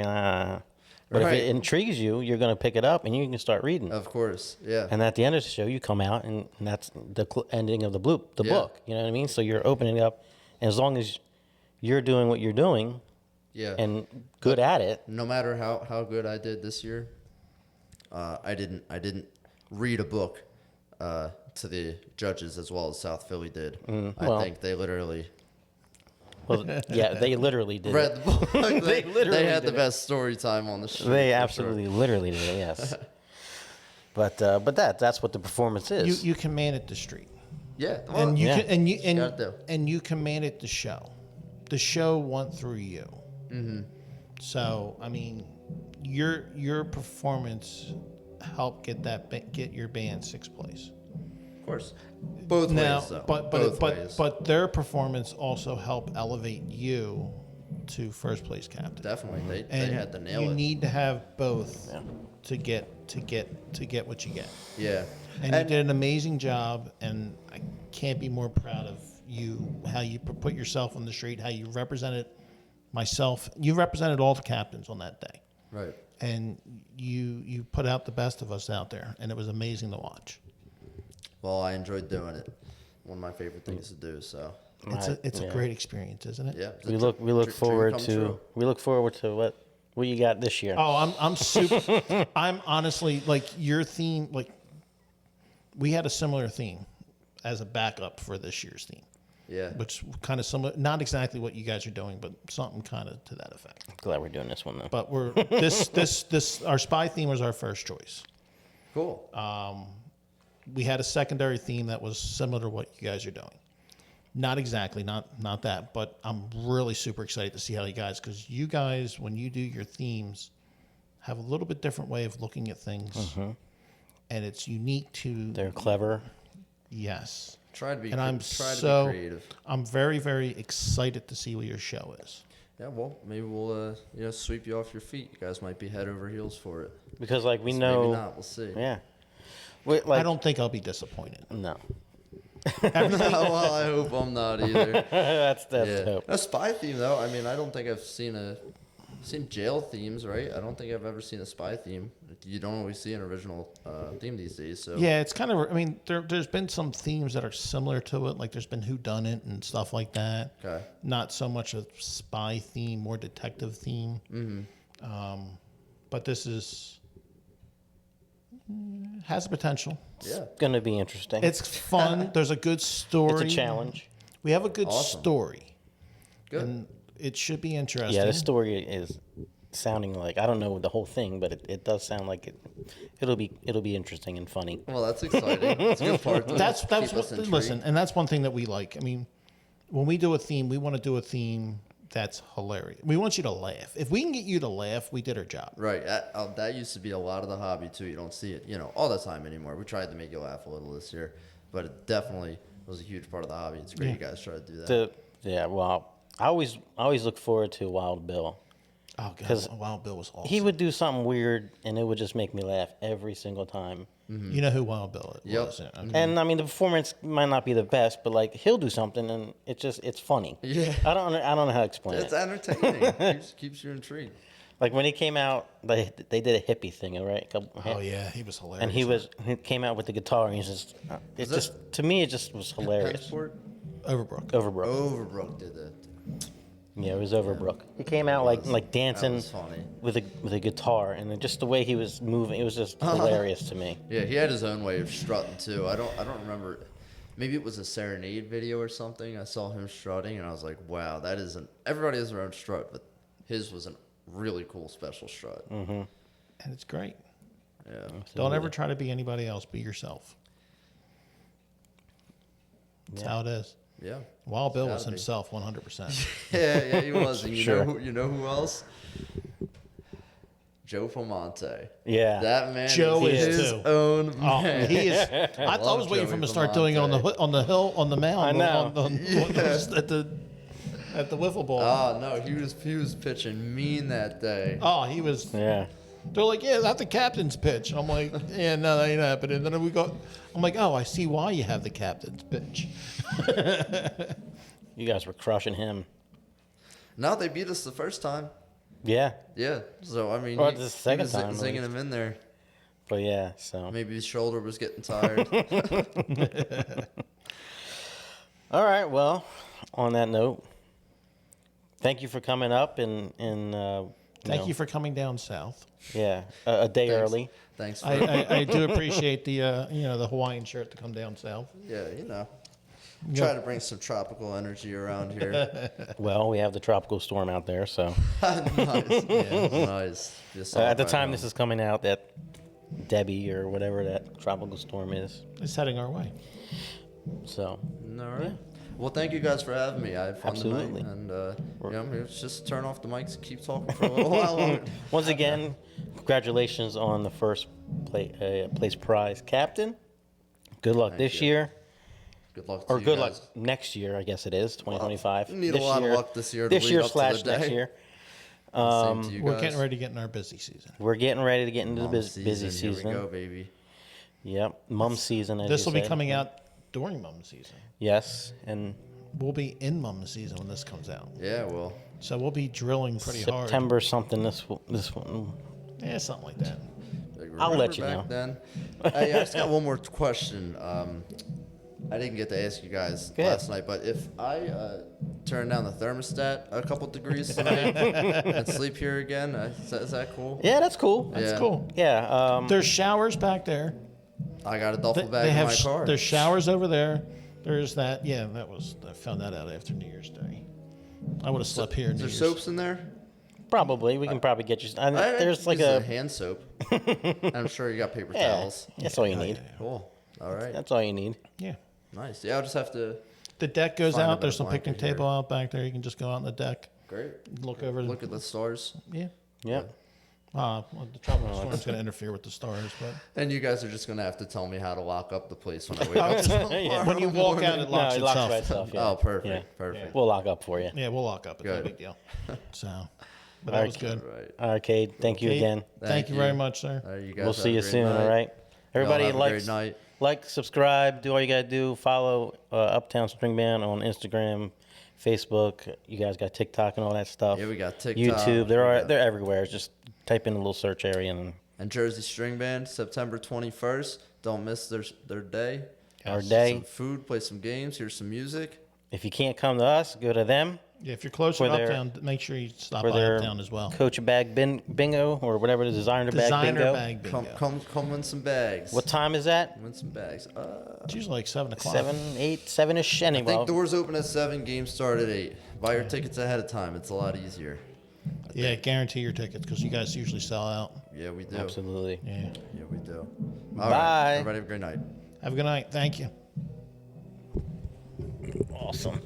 but Right. if it intrigues you, you're going to pick it up and you can start reading. Of course, yeah. And at the end of the show, you come out, and that's the ending of the Yeah. book. You know what I mean? So you're opening it up, and as long as you're doing what you're doing Yeah. and good at it, No matter how good I did this year, I didn't read a book to the judges as well as South Philly did. well- I think they literally well, yeah, they literally did. read it. the book. they literally had the did it. best story time on the show. They for absolutely, sure. literally did it. Yes. But that's what the performance is. You commanded the street. Yeah, well, And you Yeah. can and you Gotta do. and you commanded the show. The show went through you. Mm-hmm. So I mean, your performance helped get your band sixth place. of course, both Now, ways though. but Both ways. but their performance also helped elevate you to first place captain. Definitely, they And had to nail you it. need to have both to get what you get. Yeah, And you did an amazing job, and I can't be more proud of you, how you put yourself on the street, how you represented myself. You represented all the captains on that day. Right. And you put out the best of us out there, and it was amazing to watch. Well, I enjoyed doing it. One of my favorite things to do. So it's a great experience, isn't it? yeah. We look forward to what you got this year. Oh, I'm super. I'm honestly like your theme. Like we had a similar theme as a backup for this year's theme. Yeah. Which kind of similar, not exactly what you guys are doing, but something kind of to that effect. Glad we're doing this one though. But we're this our spy theme was our first choice. Cool. We had a secondary theme that was similar to what you guys are doing. Not exactly, not that, but I'm really super excited to see how you guys, because you guys, when you do your themes, have a little bit different way of looking at things, and it's unique to. They're clever. Yes. Try to be creative. I'm very, very excited to see what your show is. Yeah, well, maybe we'll sweep you off your feet. You guys might be head over heels for it. Because we know. Maybe not. We'll see. Yeah. I don't think I'll be disappointed. No. Well, I hope I'm not either. that's dope. A spy theme though. I mean, I don't think I've seen jail themes, right? I don't think I've ever seen a spy theme. You don't always see an original theme these days. So yeah, it's kind of. I mean, there's been some themes that are similar to it. Like there's been whodunit and stuff like that. Okay. Not so much a spy theme, more detective theme. Mm-hmm. But this has the potential. Yeah. It's going to be interesting. It's fun. There's a good story. It's a challenge. We have a good story. Good. And it should be interesting. Yeah, the story is sounding like, I don't know the whole thing, but it does sound like it'll be interesting and funny. Well, that's exciting. It's a good part. That's listen, and that's one thing that we like. I mean, when we do a theme, we want to do a theme that's hilarious. We want you to laugh. If we can get you to laugh, we did our job. Right. That used to be a lot of the hobby too. You don't see it, all the time anymore. We tried to make you laugh a little this year, but it definitely was a huge part of the hobby. It's great you guys try to do that. Well, I always look forward to Wild Bill. Oh, God. Wild Bill was awesome. He would do something weird, and it would just make me laugh every single time. Mm-hmm. You know who Wild Bill was? Yep. Okay. And I mean, the performance might not be the best, but he'll do something, and it's funny. Yeah. I don't know how to explain it's it. It's entertaining. keeps you intrigued. Like when he came out, they did a hippie thing, right? Oh yeah, he was hilarious. And he came out with the guitar, and to me, it just was hilarious. Overbrook did that. Yeah, it was Overbrook. He came out like dancing with a guitar, and just the way he was moving, it was just hilarious to me. Yeah, he had his own way of strutting too. I don't remember. Maybe it was a Serenade video or something. I saw him strutting, and I was like, "Wow, that isn't." Everybody has their own strut, but his was a really cool special strut. Mm-hmm. And it's great. Yeah. Absolutely. Don't ever try to be anybody else. Be yourself. That's how it is. Yeah. Wild Bill was himself 100%. yeah, he was. And Sure. you know who else? Joe Pomonte. Yeah. That man is his too. own Oh, man. he is. I was waiting for him to start doing it on the hill, on the mound. I know. At the wiffle ball. Oh no, he was pitching mean that day. Oh, he was. Yeah. They're like, yeah, that's the captain's pitch. I'm like, yeah, no, that ain't happening. Then I'm like, oh, I see why you have the captain's pitch. You guys were crushing him. No, they beat us the first time. Yeah. Yeah. So I mean, the second he was time, zinging him in there. But yeah, so Maybe his shoulder was getting tired. all right. Well, on that note, thank you for coming up and Thank you for coming down south. Yeah, a day early. Thanks. I do appreciate the Hawaiian shirt to come down south. Yeah, try to bring some tropical energy around here. Well, we have the tropical storm out there, so Nice. Yeah, nice. at the time this is coming out, that Debbie or whatever that tropical storm is. It's heading our way. So, All right. Yeah. Well, thank you guys for having me. I had fun Absolutely. tonight, and let's just turn off the mics and keep talking for a little while longer. Once again, congratulations on the first place prize, Captain. Good luck this year. Good luck to Or you good guys. luck next year, I guess it is, 2025. You need a lot of luck this year to This lead year up to the / day. next year. Same to you We're guys. getting ready to get in our busy season. We're getting ready to get into the Mom busy season. Here we go, baby. Yep, mum season, as This you will be said. coming out during mum season. Yes, and we'll be in mum season when this comes out. Yeah, well, So we'll be drilling pretty hard. September something. This one. Yeah, something like that. I'll let you back know. Then, hey, I just got one more question. I didn't get to ask you guys last night, but if I turn down the thermostat a couple degrees tonight and sleep here again, is that cool? Yeah, that's cool. That's cool. Yeah. There's showers back there. I got a duffel bag in my car. There's showers over there. There's that. Yeah, I found that out after New Year's Day. I would have slept here. Is there soaps in there? Probably. We can probably get you. There's like a hand soap. I'm sure you got paper towels. That's all you need. Yeah. Cool. All right. That's all you need. Yeah. Nice. Yeah, I'll just have to. The deck goes Find out. a There's some blanket picnic here. table out back there. You can just go out on the deck. Great. Look over. Look at the stars. Yeah. Yep. Well, the tropical storm's going to interfere with the stars, but And you guys are just gonna have to tell me how to lock up the place when I wake up. tomorrow when you walk out, it locks it locks itself. by itself. Yeah. Oh, perfect. Yeah. Perfect. We'll lock up for you. Yeah, we'll lock up. It's no Good. big deal. So, but that was good. All right. All right, Kade. Thank you Kate, again. Thank you very much, sir. All right, you guys We'll have see a you great soon. night. All right. Everybody have a like, great night. subscribe, do all you gotta do. Follow Uptown String Band on Instagram, Facebook. You guys got TikTok and all that stuff. Yeah, we got TikTok. YouTube. They're everywhere. Just type in a little search area And Jersey String Band, September 21st. Don't miss their day. our day. Some food, play some games, hear some music. If you can't come to us, go to them Yeah, if you're closer For to their- Uptown, make sure you stop for by their Uptown as well. Coach a Bag Bingo or whatever the designer bag Designer bingo. bag bingo. Come win some bags. What time is that? Win some bags. It's usually like 7 o'clock. 7-ish. I Anyway, think doors open at 7, games start at 8. Buy your tickets ahead of time. It's a lot easier. Yeah, guarantee your tickets because you guys usually sell out. Yeah, we do. absolutely. Yeah. Yeah, we do. All Bye. right. Everybody have a great night. Have a good night. Thank you. Awesome.